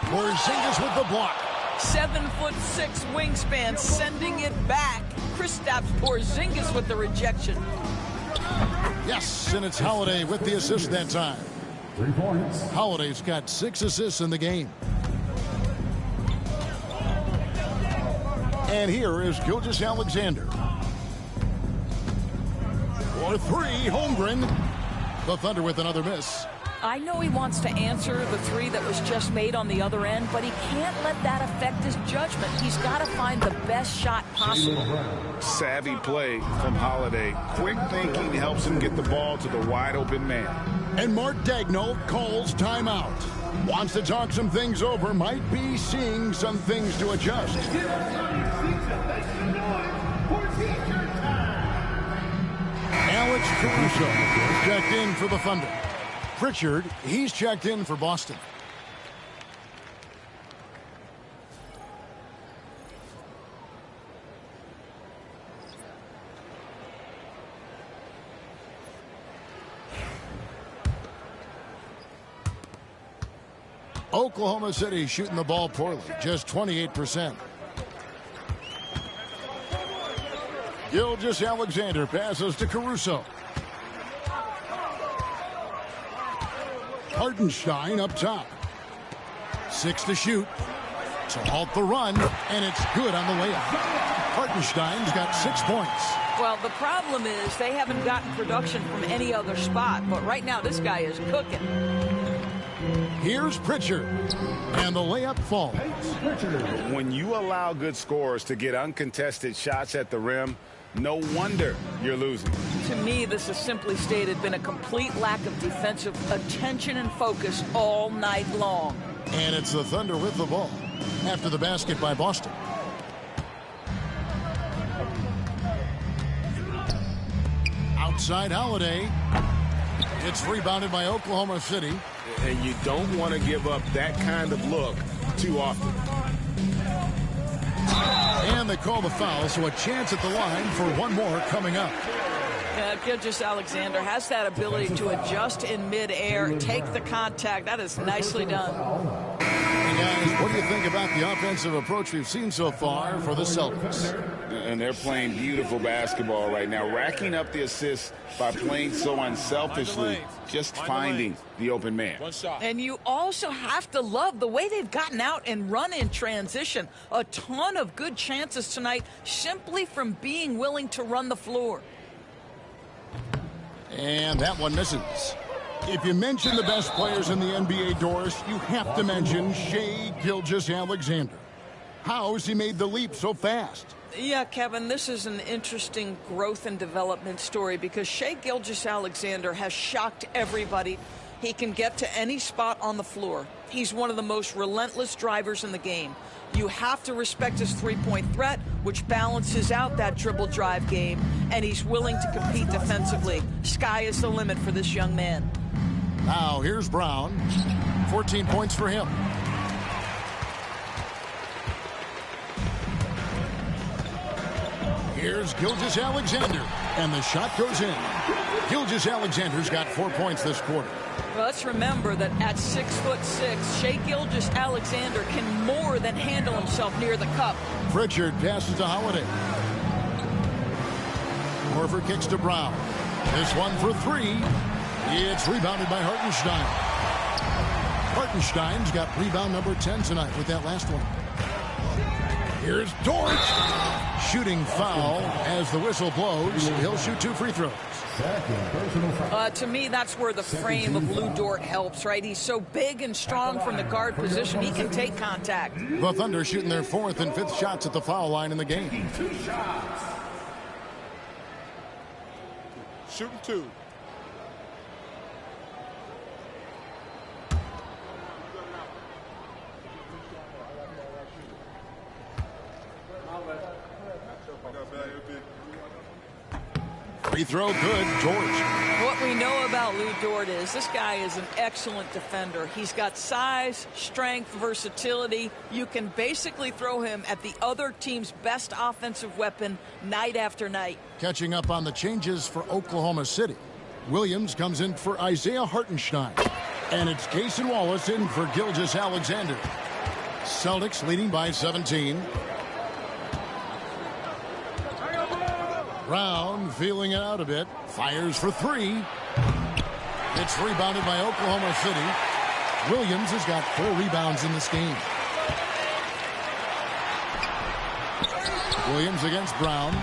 [SPEAKER 7] Porzingis with the block.
[SPEAKER 12] 7'6" wingspan, sending it back. Kristaps Porzingis with the rejection.
[SPEAKER 7] Yes, and it's Holiday with the assist that time.
[SPEAKER 11] 3 points.
[SPEAKER 7] Holiday's got 6 assists in the game. And here is Gilgeous-Alexander. For 3, Holmgren. The Thunder with another miss.
[SPEAKER 12] I know he wants to answer the 3 that was just made on the other end, but he can't let that affect his judgment. He's got to find the best shot possible.
[SPEAKER 6] Savvy play from Holiday. Quick thinking helps him get the ball to the wide open man.
[SPEAKER 7] And Mark Daigneault calls timeout. Wants to talk some things over. Might be seeing some things to adjust. Alex Caruso checked in for the Thunder. Pritchard, he's checked in for Boston. Oklahoma City shooting the ball poorly, just 28%. Gilgeous-Alexander passes to Caruso. Hartenstein up top. 6 to shoot. To halt the run, and it's good on the layup. Hartenstein's got 6 points.
[SPEAKER 12] Well, the problem is they haven't gotten production from any other spot, but right now this guy is cooking.
[SPEAKER 7] Here's Pritchard, and the layup falls.
[SPEAKER 6] When you allow good scorers to get uncontested shots at the rim, no wonder you're losing.
[SPEAKER 12] To me, this has simply stated been a complete lack of defensive attention and focus all night long.
[SPEAKER 7] And it's the Thunder with the ball after the basket by Boston. Outside Holiday. It's rebounded by Oklahoma City.
[SPEAKER 6] And you don't want to give up that kind of look too often.
[SPEAKER 7] And they call the foul, so a chance at the line for one more coming up.
[SPEAKER 12] Gilgeous-Alexander has that ability to adjust in midair, take the contact. That is nicely done.
[SPEAKER 7] Hey guys, what do you think about the offensive approach we've seen so far for the Celtics?
[SPEAKER 6] And they're playing beautiful basketball right now, racking up the assists by playing so unselfishly, just finding the open man.
[SPEAKER 12] And you also have to love the way they've gotten out and run in transition. A ton of good chances tonight simply from being willing to run the floor.
[SPEAKER 7] And that one misses. If you mention the best players in the NBA, Doris, you have to mention Shai Gilgeous-Alexander. How has he made the leap so fast?
[SPEAKER 12] Yeah, Kevin, this is an interesting growth and development story because Shai Gilgeous-Alexander has shocked everybody. He can get to any spot on the floor. He's one of the most relentless drivers in the game. You have to respect his three-point threat, which balances out that dribble drive game, and he's willing to compete defensively. Sky is the limit for this young man.
[SPEAKER 7] Now here's Brown. 14 points for him. Here's Gilgeous-Alexander, and the shot goes in. Gilgeous-Alexander's got 4 points this quarter.
[SPEAKER 12] Well, let's remember that at 6'6", Shai Gilgeous-Alexander can more than handle himself near the cup.
[SPEAKER 7] Pritchard passes to Holiday. Horford kicks to Brown. This one for 3. It's rebounded by Hartenstein. Hartenstein's got rebound number 10 tonight with that last one. Here's Dort. Shooting foul as the whistle blows. He'll shoot 2 free throws.
[SPEAKER 12] To me, that's where the frame of Lou Dort helps, right? He's so big and strong from the guard position, he can take contact.
[SPEAKER 7] The Thunder shooting their 4th and 5th shots at the foul line in the game.
[SPEAKER 11] 2 shots.
[SPEAKER 16] Shooting 2.
[SPEAKER 7] Free throw good, George.
[SPEAKER 12] What we know about Lou Dort is this guy is an excellent defender. He's got size, strength, versatility. You can basically throw him at the other team's best offensive weapon night after night.
[SPEAKER 7] Catching up on the changes for Oklahoma City. Williams comes in for Isaiah Hartenstein. And it's Cason Wallace in for Gilgeous-Alexander. Celtics leading by 17. Brown feeling it out a bit. Fires for 3. It's rebounded by Oklahoma City. Williams has got 4 rebounds in this game. Williams against Brown.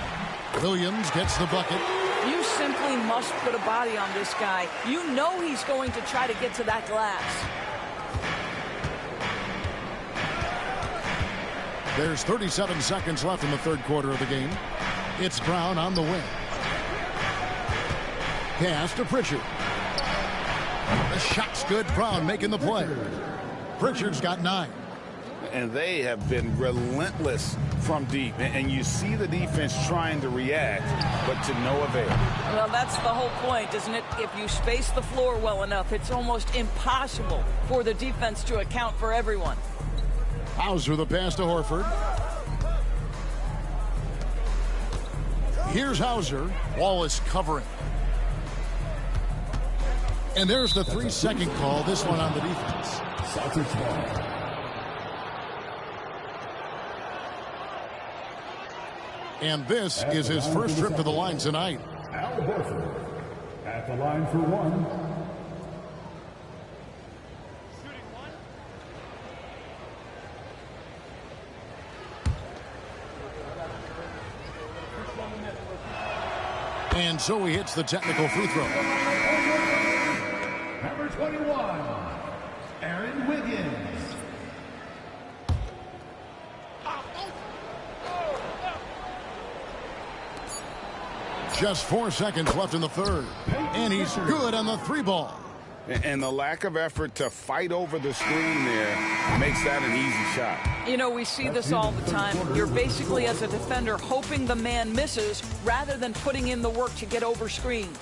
[SPEAKER 7] Williams gets the bucket.
[SPEAKER 12] You simply must put a body on this guy. You know he's going to try to get to that glass.
[SPEAKER 7] There's 37 seconds left in the 3rd quarter of the game. It's Brown on the wing. Pass to Pritchard. The shot's good. Brown making the play. Pritchard's got 9.
[SPEAKER 6] And they have been relentless from deep. And you see the defense trying to react, but to no avail.
[SPEAKER 12] Well, that's the whole point, isn't it? If you space the floor well enough, it's almost impossible for the defense to account for everyone.
[SPEAKER 7] Hauser the pass to Horford. Here's Hauser. Wallace covering. And there's the 3-second call. This one on the defense.
[SPEAKER 11] Celtics ball.
[SPEAKER 7] And this is his first trip to the line tonight.
[SPEAKER 11] Al Horford at the line for 1.
[SPEAKER 7] And so he hits the technical free throw.
[SPEAKER 11] Number 21, Aaron Wiggins.
[SPEAKER 7] Just 4 seconds left in the 3rd. And he's good on the 3-ball.
[SPEAKER 6] And the lack of effort to fight over the screen there makes that an easy shot.
[SPEAKER 12] You know, we see this all the time. You're basically, as a defender, hoping the man misses rather than putting in the work to get over screens.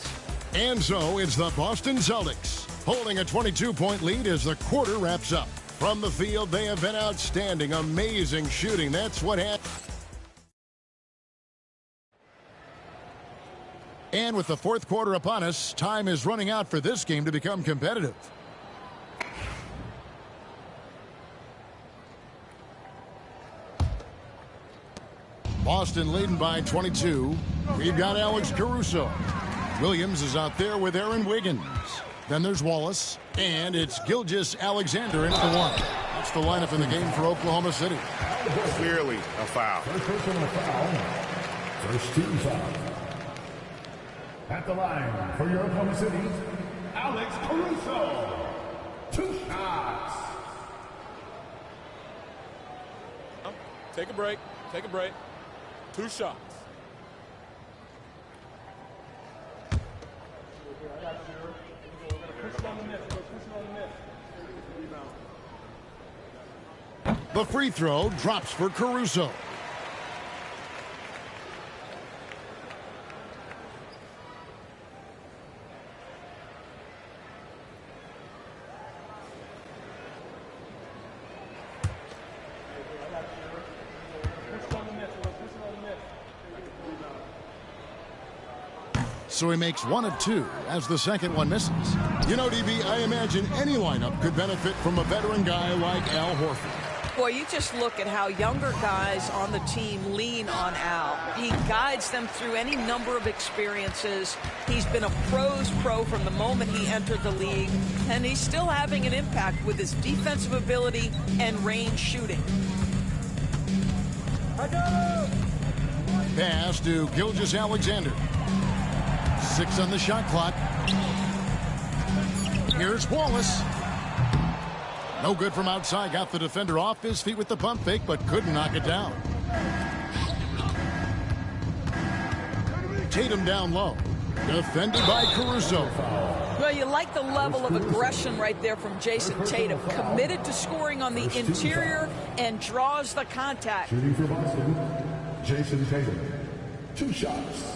[SPEAKER 7] And so it's the Boston Celtics holding a 22-point lead as the quarter wraps up. From the field, they have been outstanding. Amazing shooting. That's what happened. And with the 4th quarter upon us, time is running out for this game to become competitive. Boston leading by 22. We've got Alex Caruso. Williams is out there with Aaron Wiggins. Then there's Wallace. And it's Gilgeous-Alexander in for 1. That's the lineup in the game for Oklahoma City.
[SPEAKER 6] Clearly a foul.
[SPEAKER 11] First team foul. At the line for your Oklahoma City, Alex Caruso. 2 shots.
[SPEAKER 16] Take a break. Take a break. 2 shots.
[SPEAKER 7] The free throw drops for Caruso. So he makes 1 of 2 as the second one misses. You know, DB, I imagine any lineup could benefit from a veteran guy like Al Horford.
[SPEAKER 12] Boy, you just look at how younger guys on the team lean on Al. He guides them through any number of experiences. He's been a pro's pro from the moment he entered the league, and he's still having an impact with his defensive ability and range shooting.
[SPEAKER 7] Pass to Gilgeous-Alexander. 6 on the shot clock. Here's Wallace. No good from outside. Got the defender off his feet with the pump fake, but couldn't knock it down. Tatum down low. Defended by Caruso.
[SPEAKER 12] Well, you like the level of aggression right there from Jason Tatum. Committed to scoring on the interior and draws the contact.
[SPEAKER 11] Shooting for Boston, Jason Tatum. 2 shots.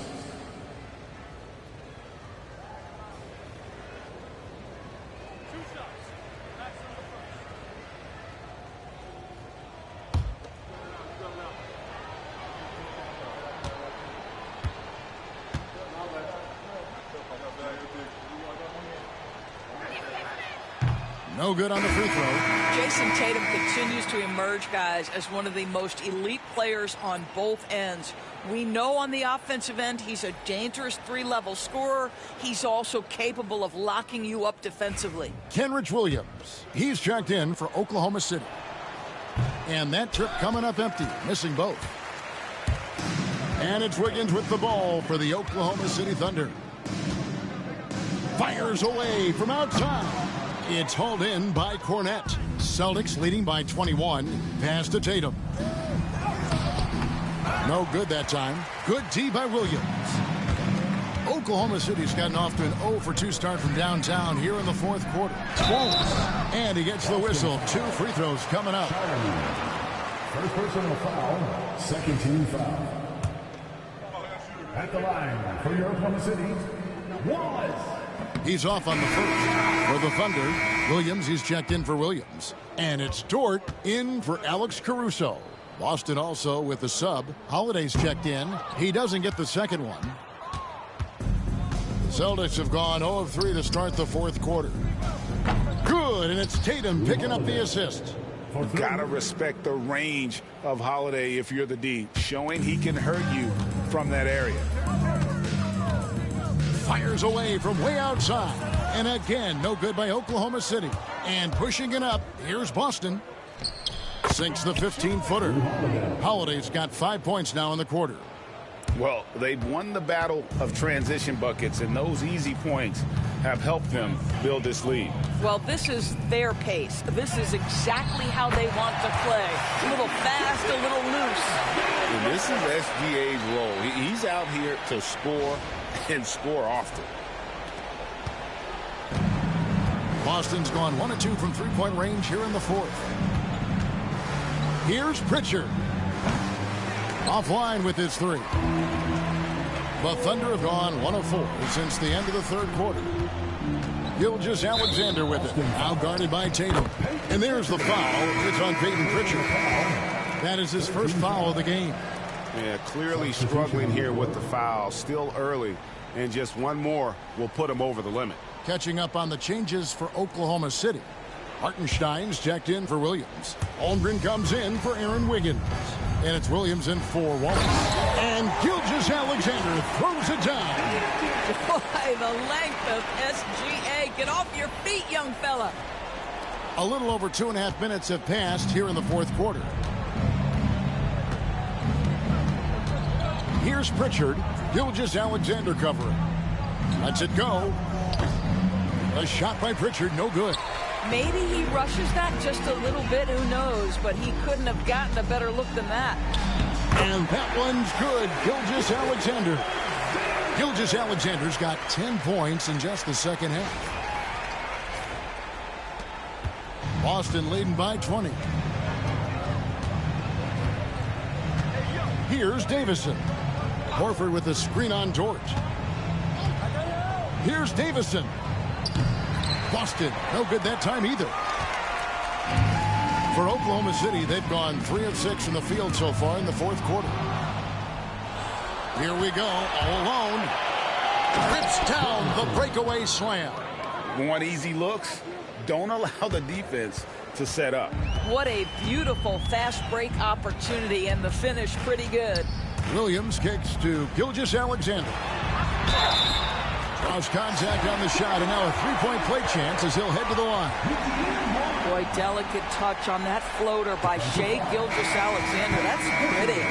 [SPEAKER 7] No good on the free throw.
[SPEAKER 12] Jason Tatum continues to emerge, guys, as one of the most elite players on both ends. We know on the offensive end he's a dangerous 3-level scorer. He's also capable of locking you up defensively.
[SPEAKER 7] Kenrich Williams. He's checked in for Oklahoma City. And that trip coming up empty, missing both. And it's Wiggins with the ball for the Oklahoma City Thunder. Fires away from outside. It's hauled in by Cornette. Celtics leading by 21. Pass to Tatum. No good that time. Good tee by Williams. Oklahoma City's gotten off to an 0-for-2 start from downtown here in the fourth quarter. And he gets the whistle. 2 free throws coming up.
[SPEAKER 11] First personal foul, second team foul. At the line for your Oklahoma City, Wallace.
[SPEAKER 7] He's off on the first. For the Thunder, Williams, he's checked in for Williams. And it's Dort in for Alex Caruso. Boston also with the sub. Holiday's checked in. He doesn't get the second one. The Celtics have gone 0 of 3 to start the fourth quarter. Good, and it's Tatum picking up the assist.
[SPEAKER 6] Gotta respect the range of Holiday if you're the D, showing he can hurt you from that area.
[SPEAKER 7] Fires away from way outside. And again, no good by Oklahoma City. And pushing it up, here's Boston. Sinks the 15-footer. Holiday's got 5 points now in the quarter.
[SPEAKER 6] Well, they've won the battle of transition buckets, and those easy points have helped them build this lead.
[SPEAKER 12] Well, this is their pace. This is exactly how they want to play. A little fast, a little loose.
[SPEAKER 6] And this is SGA's role. He's out here to score and score often.
[SPEAKER 7] Boston's gone 1 of 2 from three-point range here in the fourth. Here's Pritchard. Offline with his 3. The Thunder have gone 1 of 4 since the end of the third quarter. Gilgeous-Alexander with it. Now guarded by Tatum. And there's the foul. It's on Peyton Pritchard. That is his first foul of the game.
[SPEAKER 6] Yeah, clearly struggling here with the foul. Still early. And just one more will put him over the limit.
[SPEAKER 7] Catching up on the changes for Oklahoma City. Hartenstein's checked in for Williams. Holmgren comes in for Aaron Wiggins. And it's Williams in for Wallace. And Gilgeous-Alexander throws it down.
[SPEAKER 12] Boy, the length of SGA. Get off your feet, young fella.
[SPEAKER 7] A little over 2.5 minutes have passed here in the fourth quarter. Here's Pritchard. Gilgeous-Alexander covering. Lets it go. A shot by Pritchard, no good.
[SPEAKER 12] Maybe he rushes that just a little bit, who knows, but he couldn't have gotten a better look than that.
[SPEAKER 7] And that one's good. Gilgeous-Alexander. Gilgeous-Alexander's got 10 points in just the second half. Boston leading by 20. Here's Davison. Horford with a screen on Dort. Here's Davison. Boston, no good that time either. For Oklahoma City, they've gone 3 of 6 from the field so far in the fourth quarter. Here we go, all alone. Rips down the breakaway slam.
[SPEAKER 6] Want easy looks? Don't allow the defense to set up.
[SPEAKER 12] What a beautiful fast break opportunity, and the finish pretty good.
[SPEAKER 7] Williams kicks to Gilgeous-Alexander.
[SPEAKER 11] Lost contact on the shot, and now a three-point play chance as he'll head to the line.
[SPEAKER 12] Boy, delicate touch on that floater by Shai Gilgeous-Alexander. That's pretty.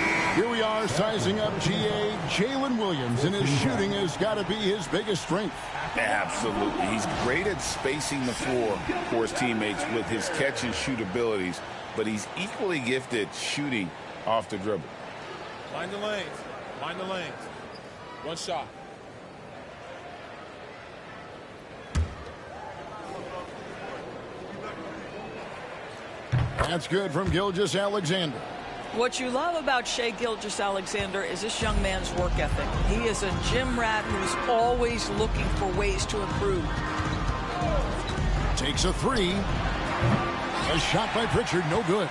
[SPEAKER 11] Here we are sizing up GA Jalen Williams, and his shooting has got to be his biggest strength.
[SPEAKER 6] Absolutely. He's great at spacing the floor for his teammates with his catch and shoot abilities, but he's equally gifted shooting off the dribble.
[SPEAKER 16] Mind the lanes. Mind the lanes. One shot.
[SPEAKER 11] That's good from Gilgeous-Alexander.
[SPEAKER 12] What you love about Shai Gilgeous-Alexander is this young man's work ethic. He is a gym rat who's always looking for ways to improve.
[SPEAKER 11] Takes a three. A shot by Pritchard, no good.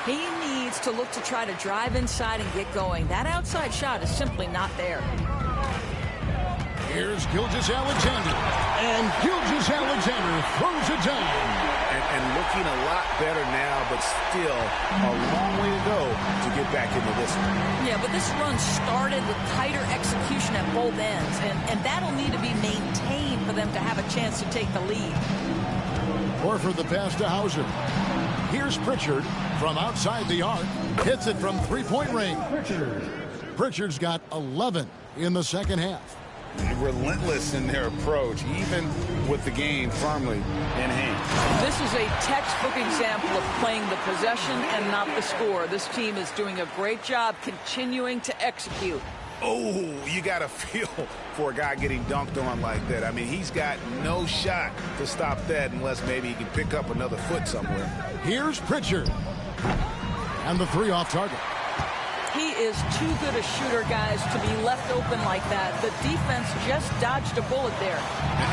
[SPEAKER 12] He needs to look to try to drive inside and get going. That outside shot is simply not there.
[SPEAKER 11] Here's Gilgeous-Alexander. And Gilgeous-Alexander throws it down.
[SPEAKER 6] And looking a lot better now, but still a long way to go to get back into this one.
[SPEAKER 12] Yeah, but this run started with tighter execution at both ends, and that'll need to be maintained for them to have a chance to take the lead.
[SPEAKER 11] Horford the pass to Hauser. Here's Pritchard from outside the arc. Hits it from three-point range. Pritchard's got 11 in the second half.
[SPEAKER 6] Relentless in their approach, even with the game firmly in hand.
[SPEAKER 12] This is a textbook example of playing the possession and not the score. This team is doing a great job continuing to execute.
[SPEAKER 6] Oh, you got to feel for a guy getting dunked on like that. I mean, he's got no shot to stop that unless maybe he can pick up another foot somewhere.
[SPEAKER 11] Here's Pritchard. And the three off target.
[SPEAKER 12] He is too good a shooter, guys, to be left open like that. The defense just dodged a bullet there.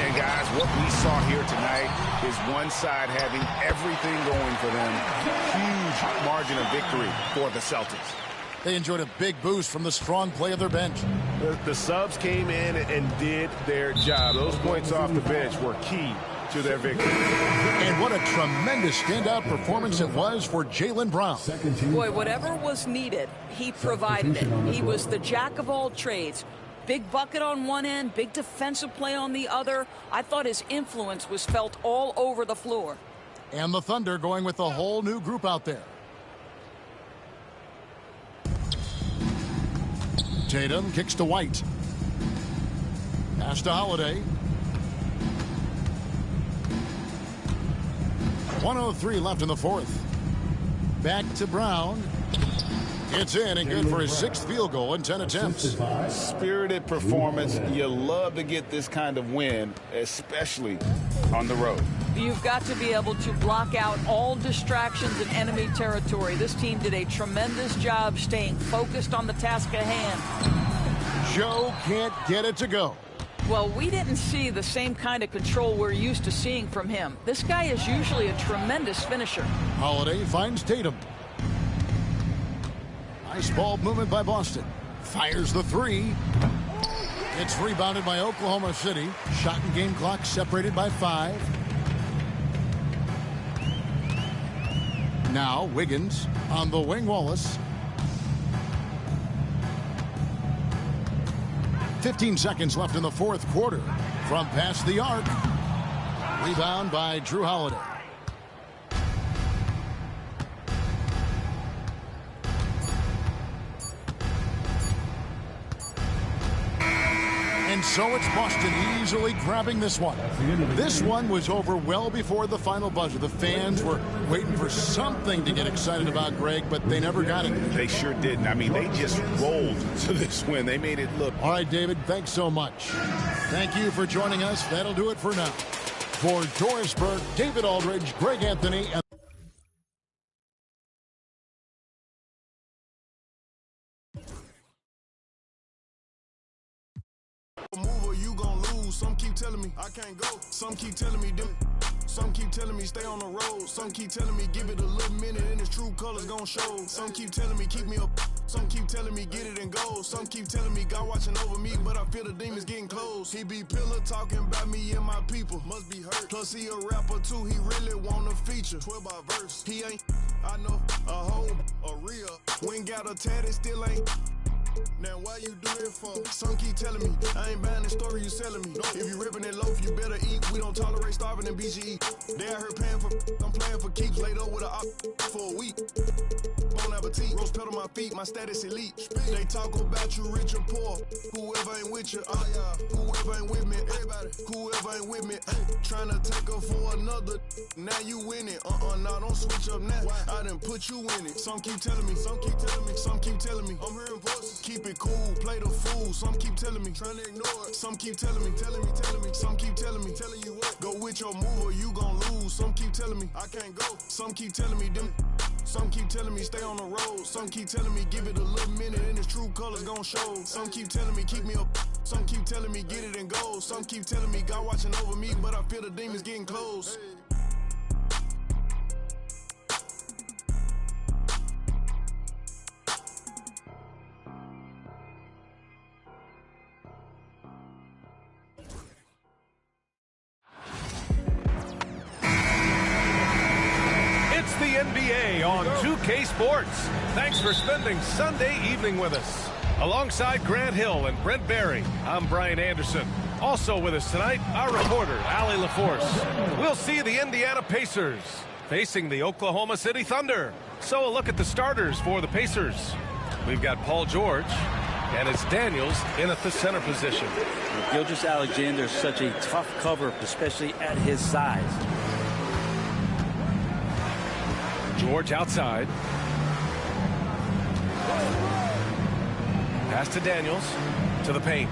[SPEAKER 6] And guys, what we saw here tonight is one side having everything going for them. Huge margin of victory for the Celtics.
[SPEAKER 11] They enjoyed a big boost from the strong play of their bench.
[SPEAKER 4] The subs came in and did their job. Those points off the bench were key to their victory.
[SPEAKER 11] And what a tremendous standout performance it was for Jaylen Brown.
[SPEAKER 12] Boy, whatever was needed, he provided it. He was the jack of all trades. Big bucket on one end, big defensive play on the other. I thought his influence was felt all over the floor.
[SPEAKER 11] And the Thunder going with a whole new group out there. Tatum kicks to White. Pass to Holiday. 1:03 left in the fourth. Back to Brown. It's in and good for his sixth field goal in 10 attempts.
[SPEAKER 6] Spirited performance. You love to get this kind of win, especially on the road.
[SPEAKER 12] You've got to be able to block out all distractions in enemy territory. This team did a tremendous job staying focused on the task at hand.
[SPEAKER 11] Joe can't get it to go.
[SPEAKER 12] Well, we didn't see the same kind of control we're used to seeing from him. This guy is usually a tremendous finisher.
[SPEAKER 11] Holiday finds Tatum. Nice ball movement by Boston. Fires the three. It's rebounded by Oklahoma City. Shot and game clock separated by 5. Now Wiggins on the wing. Wallace. 15 seconds left in the fourth quarter. From past the arc. Rebound by Drew Holiday. And so it's Boston easily grabbing this one. This one was over well before the final buzzer. The fans were waiting for something to get excited about, Greg, but they never got it.
[SPEAKER 6] They sure didn't. I mean, they just rolled to this win. They made it look.
[SPEAKER 11] All right, David, thanks so much. Thank you for joining us. That'll do it for now. For Doris Burke, David Aldridge, Greg Anthony, and
[SPEAKER 5] Mover, you gon' lose. Some keep telling me I can't go. Some keep telling me them. Some keep telling me stay on the road. Some keep telling me give it a little minute and its true colors gon' show. Some keep telling me keep me up. Some keep telling me get it and go. Some keep telling me God watching over me, but I feel the demons getting close. He be pillar talking about me and my people. Must be hurt. Plus he a rapper too. He really want a feature. 12 by verse. He ain't. I know a hoe, a real. When got a tatted, still ain't.
[SPEAKER 17] Now why you do that for? Some keep telling me I ain't buying the story you selling me. If you ripping that loaf, you better eat. We don't tolerate starving in BGE. They out here paying for, I'm playing for keeps. Laid up with a op for a week. Bon appetit, rose pedal my feet, my status elite. They talk about you rich or poor. Whoever ain't with you, whoever ain't with me, everybody. Whoever ain't with me, trying to take her for another. Now you winning, nah, don't switch up now. I done put you in it. Some keep telling me, some keep telling me, some keep telling me. I'm hearing voices. Keep it cool, play the fool. Some keep telling me, trying to ignore it. Some keep telling me, telling me. Some keep telling me, telling you what. Go with your move or you gon' lose. Some keep telling me, I can't go. Some keep telling me, them. Some keep telling me, stay on the road. Some keep telling me, give it a little minute and its true colors gon' show. Some keep telling me, keep me up. Some keep telling me, get it and go. Some keep telling me, God watching over me, but I feel the demons getting close.
[SPEAKER 18] The NBA on 2K Sports. Thanks for spending Sunday evening with us. Alongside Grant Hill and Brent Barry, I'm Brian Anderson. Also with us tonight, our reporter, Allie LaForce. We'll see the Indiana Pacers facing the Oklahoma City Thunder. So a look at the starters for the Pacers. We've got Paul George, and it's Daniels in at the center position.
[SPEAKER 19] Gilgeous-Alexander is such a tough cover, especially at his size.
[SPEAKER 18] George outside. Pass to Daniels. To the paint.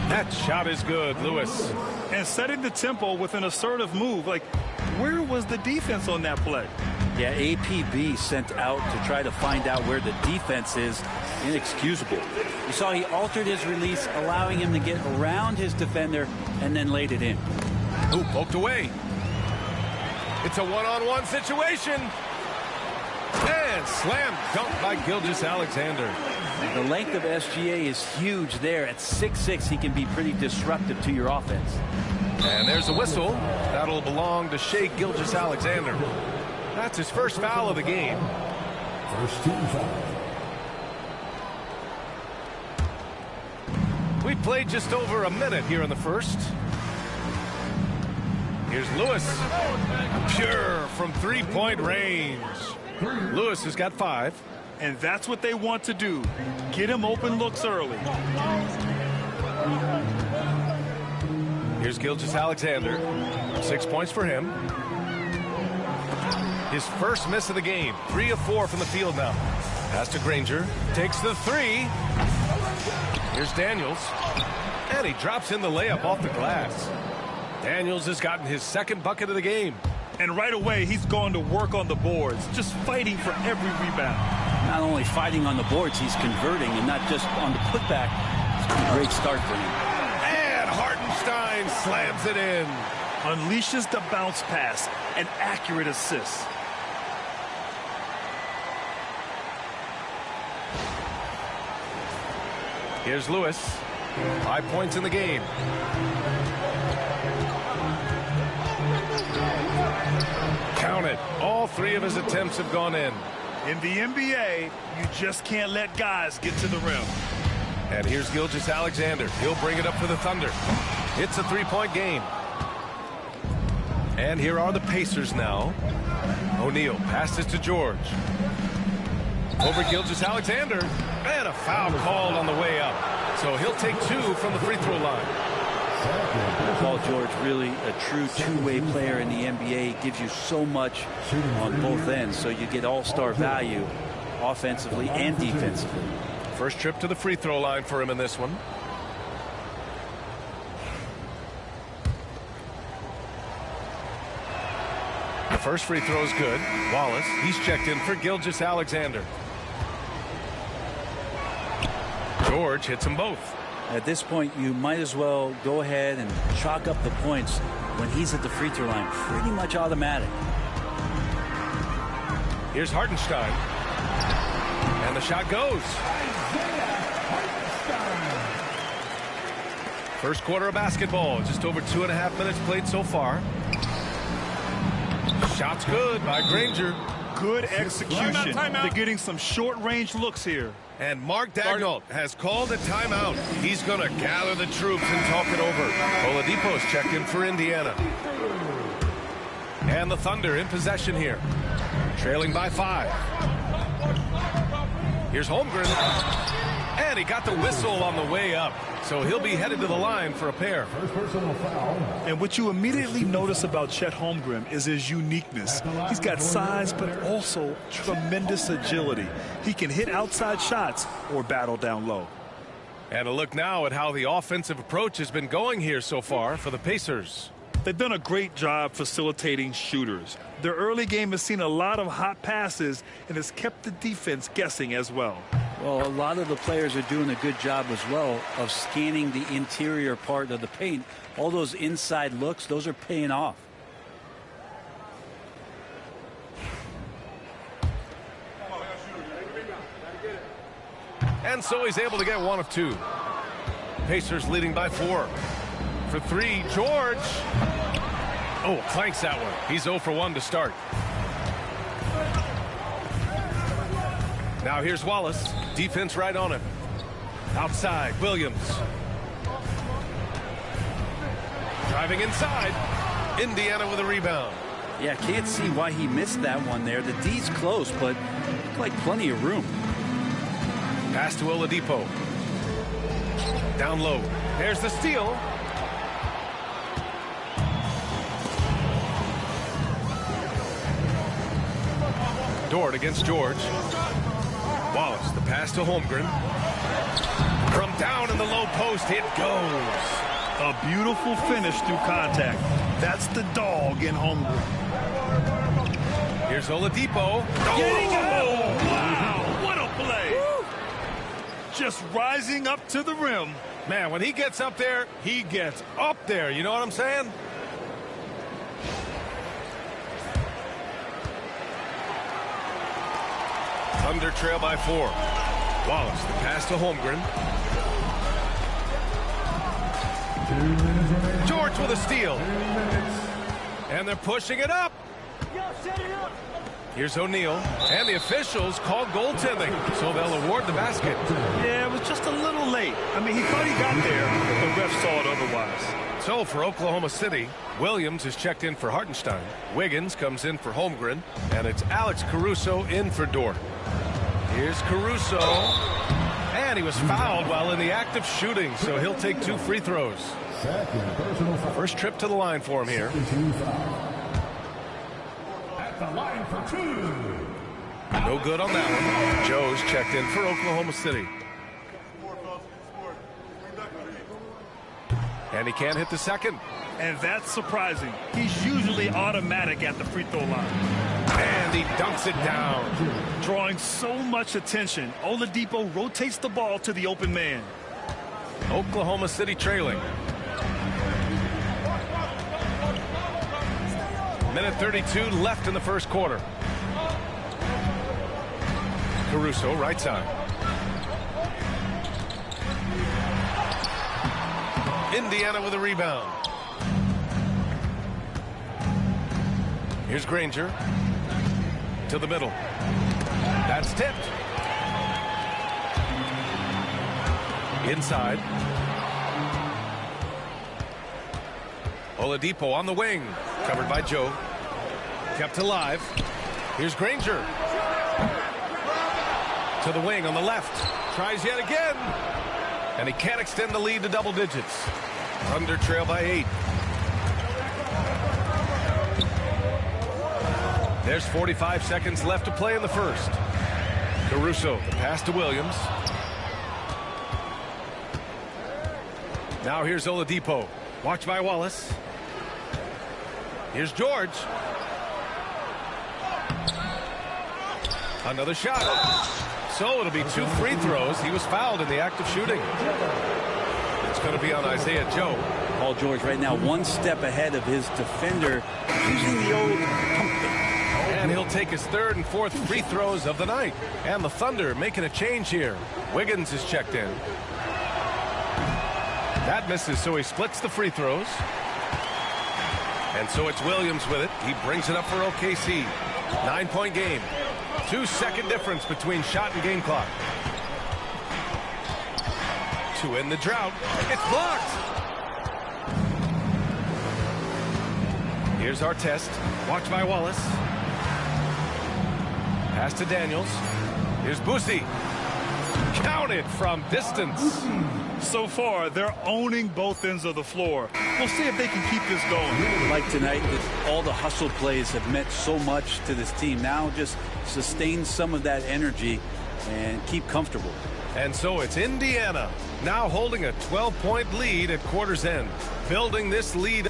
[SPEAKER 18] That shot is good, Lewis.
[SPEAKER 20] And setting the tempo with an assertive move. Like, where was the defense on that play?
[SPEAKER 19] Yeah, APB sent out to try to find out where the defense is. Inexcusable. You saw he altered his release, allowing him to get around his defender and then laid it in.
[SPEAKER 18] Ooh, poked away. It's a one-on-one situation. And slam dunk by Gilgeous-Alexander.
[SPEAKER 19] The length of SGA is huge there. At 6'6", he can be pretty disruptive to your offense.
[SPEAKER 18] And there's a whistle. That'll belong to Shai Gilgeous-Alexander. That's his first foul of the game.
[SPEAKER 11] First team foul.
[SPEAKER 18] We played just over a minute here in the first. Here's Lewis. Pure from three-point range. Lewis has got 5.
[SPEAKER 20] And that's what they want to do. Get him open looks early.
[SPEAKER 18] Here's Gilgeous-Alexander. 6 points for him. His first miss of the game. 3 of 4 from the field now. Pass to Granger. Takes the 3. Here's Daniels. And he drops in the layup off the glass. Daniels has gotten his second bucket of the game.
[SPEAKER 20] And right away, he's going to work on the boards, just fighting for every rebound.
[SPEAKER 19] Not only fighting on the boards, he's converting, and not just on the putback. It's been a great start for him.
[SPEAKER 18] And Hartenstein slams it in.
[SPEAKER 20] Unleashes the bounce pass, an accurate assist.
[SPEAKER 18] Here's Lewis. 5 points in the game. Count it. All 3 of his attempts have gone in.
[SPEAKER 20] In the NBA, you just can't let guys get to the rim.
[SPEAKER 18] And here's Gilgeous-Alexander. He'll bring it up for the Thunder. It's a 3-point game. And here are the Pacers now. O'Neal passes to George. Over Gilgeous-Alexander. And a foul called on the way up. So he'll take 2 from the free throw line.
[SPEAKER 19] Paul George, really a true two-way player in the NBA. Gives you so much on both ends, so you get all-star value offensively and defensively.
[SPEAKER 18] First trip to the free throw line for him in this one. The first free throw is good. Wallace, he's checked in for Gilgeous-Alexander. George hits them both.
[SPEAKER 19] At this point, you might as well go ahead and chalk up the points when he's at the free throw line. Pretty much automatic.
[SPEAKER 18] Here's Hartenstein. And the shot goes. First quarter of basketball. Just over 2.5 minutes played so far. Shot's good by Granger.
[SPEAKER 20] Good execution. They're getting some short-range looks here.
[SPEAKER 18] And Mark Daigneault has called a timeout. He's going to gather the troops and talk it over. Oladipo's checked in for Indiana. And the Thunder in possession here. Trailing by 5. Here's Holmgren. And he got the whistle on the way up. So he'll be headed to the line for a pair.
[SPEAKER 20] And what you immediately notice about Chet Holmgren is his uniqueness. He's got size, but also tremendous agility. He can hit outside shots or battle down low.
[SPEAKER 18] And a look now at how the offensive approach has been going here so far for the Pacers.
[SPEAKER 20] They've done a great job facilitating shooters. Their early game has seen a lot of hot passes and has kept the defense guessing as well.
[SPEAKER 19] Well, a lot of the players are doing a good job as well of scanning the interior part of the paint. All those inside looks, those are paying off.
[SPEAKER 18] And so he's able to get one of 2. Pacers leading by 4. For 3, George. Oh, clanks that one. He's 0 for 1 to start. Now here's Wallace. Defense right on him. Outside, Williams. Driving inside. Indiana with a rebound.
[SPEAKER 19] Yeah, can't see why he missed that one there. The D's close, but looked like plenty of room.
[SPEAKER 18] Pass to Oladipo. Down low. There's the steal. Dort against George. Wallace, the pass to Holmgren. From down in the low post, it goes.
[SPEAKER 20] A beautiful finish through contact. That's the dog in Holmgren.
[SPEAKER 18] Here's Oladipo.
[SPEAKER 20] Oh, wow, what a play. Woo. Just rising up to the rim.
[SPEAKER 18] Man, when he gets up there, he gets up there. You know what I'm saying? Thunder trail by 4. Wallace, the pass to Holmgren. George with a steal. And they're pushing it up. Here's O'Neal. And the officials called goaltending, so they'll award the basket.
[SPEAKER 20] Yeah, it was just a little late. I mean, he thought he got there, but the ref saw it otherwise.
[SPEAKER 18] So for Oklahoma City, Williams is checked in for Hartenstein. Wiggins comes in for Holmgren. And it's Alex Caruso in for Dort. Here's Caruso. And he was fouled while in the act of shooting, so he'll take 2 free throws. First trip to the line for him here.
[SPEAKER 11] At the line for 2.
[SPEAKER 18] No good on that one. Joe's checked in for Oklahoma City. And he can't hit the second.
[SPEAKER 20] And that's surprising. He's usually automatic at the free throw line.
[SPEAKER 18] And he dunks it down.
[SPEAKER 20] Drawing so much attention, Oladipo rotates the ball to the open man.
[SPEAKER 18] Oklahoma City trailing. Minute 32 left in the first quarter. Caruso, right side. Indiana with a rebound. Here's Granger. To the middle. That's tipped. Inside. Oladipo on the wing. Covered by Joe. Kept alive. Here's Granger. To the wing on the left. Tries yet again. And he can't extend the lead to double digits. Thunder trail by 8. There's 45 seconds left to play in the first. Caruso, the pass to Williams. Now here's Oladipo. Watched by Wallace. Here's George. Another shot. So it'll be 2 free throws. He was fouled in the act of shooting. It's going to be on Isaiah Joe.
[SPEAKER 19] Paul George right now 1 step ahead of his defender, using the old pump fake.
[SPEAKER 18] And he'll take his 3rd and 4th free throws of the night. And the Thunder making a change here. Wiggins is checked in. That misses, so he splits the free throws. And so it's Williams with it. He brings it up for OKC. 9-point game. 2-second difference between shot and game clock. to end the drought. It's blocked. Here's our test. Watch by Wallace. Pass to Daniels. Here's Boosie. Counted from distance.
[SPEAKER 20] So far, they're owning both ends of the floor. We'll see if they can keep this going.
[SPEAKER 19] Like tonight, all the hustle plays have meant so much to this team. Now just sustain some of that energy and keep comfortable.
[SPEAKER 18] And so it's Indiana now holding a 12-point lead at quarter's end. Building this lead.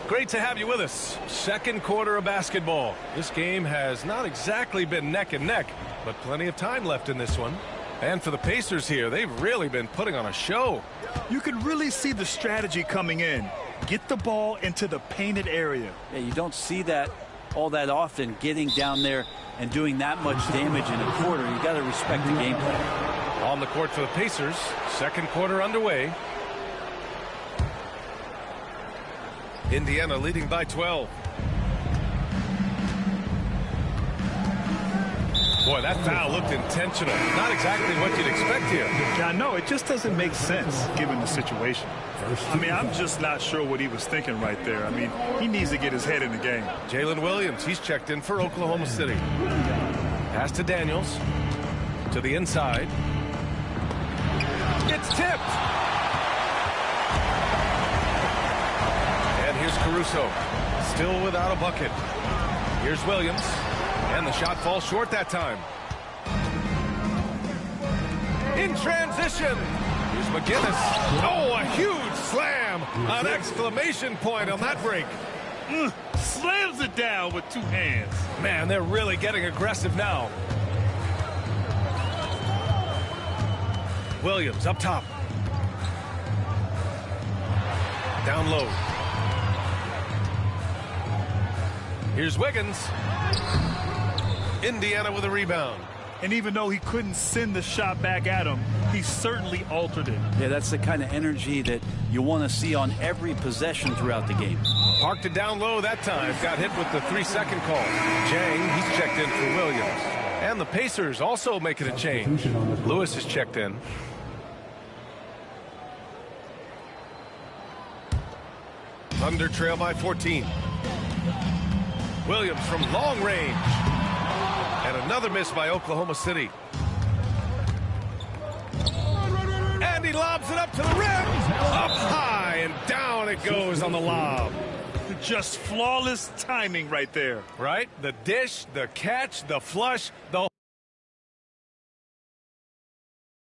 [SPEAKER 18] Great to have you with us. Second quarter of basketball. This game has not exactly been neck and neck, but plenty of time left in this one. And for the Pacers here, they've really been putting on a show.
[SPEAKER 20] You can really see the strategy coming in. Get the ball into the painted area.
[SPEAKER 19] Yeah, you don't see that all that often, getting down there and doing that much damage in a quarter. You got to respect the game plan.
[SPEAKER 18] On the court for the Pacers, second quarter underway. Indiana leading by 12. Boy, that foul looked intentional. Not exactly what you'd expect here.
[SPEAKER 20] Yeah, I know. It just doesn't make sense given the situation. I mean, I'm just not sure what he was thinking right there. I mean, he needs to get his head in the game.
[SPEAKER 18] Jalen Williams, he's checked in for Oklahoma City. Pass to Daniels. To the inside. It's tipped. And here's Caruso. Still without a bucket. Here's Williams. And the shot falls short that time. In transition. Here's McGinnis. Oh, a huge slam. An exclamation point on that break.
[SPEAKER 20] Slams it down with two hands.
[SPEAKER 18] Man, they're really getting aggressive now. Williams up top. Down low. Here's Wiggins. Indiana with a rebound.
[SPEAKER 20] And even though he couldn't send the shot back at him, he certainly altered it.
[SPEAKER 19] Yeah, that's the kind of energy that you want to see on every possession throughout the game.
[SPEAKER 18] Parked it down low that time. Got hit with the 3-second call. Jang, he's checked in for Williams. And the Pacers also making a change. Lewis is checked in. Thunder trail by 14. Williams from long range. And another miss by Oklahoma City. And he lobs it up to the rim. Up high and down it goes on the lob.
[SPEAKER 20] Just flawless timing right there.
[SPEAKER 18] Right? The dish, the catch, the flush, the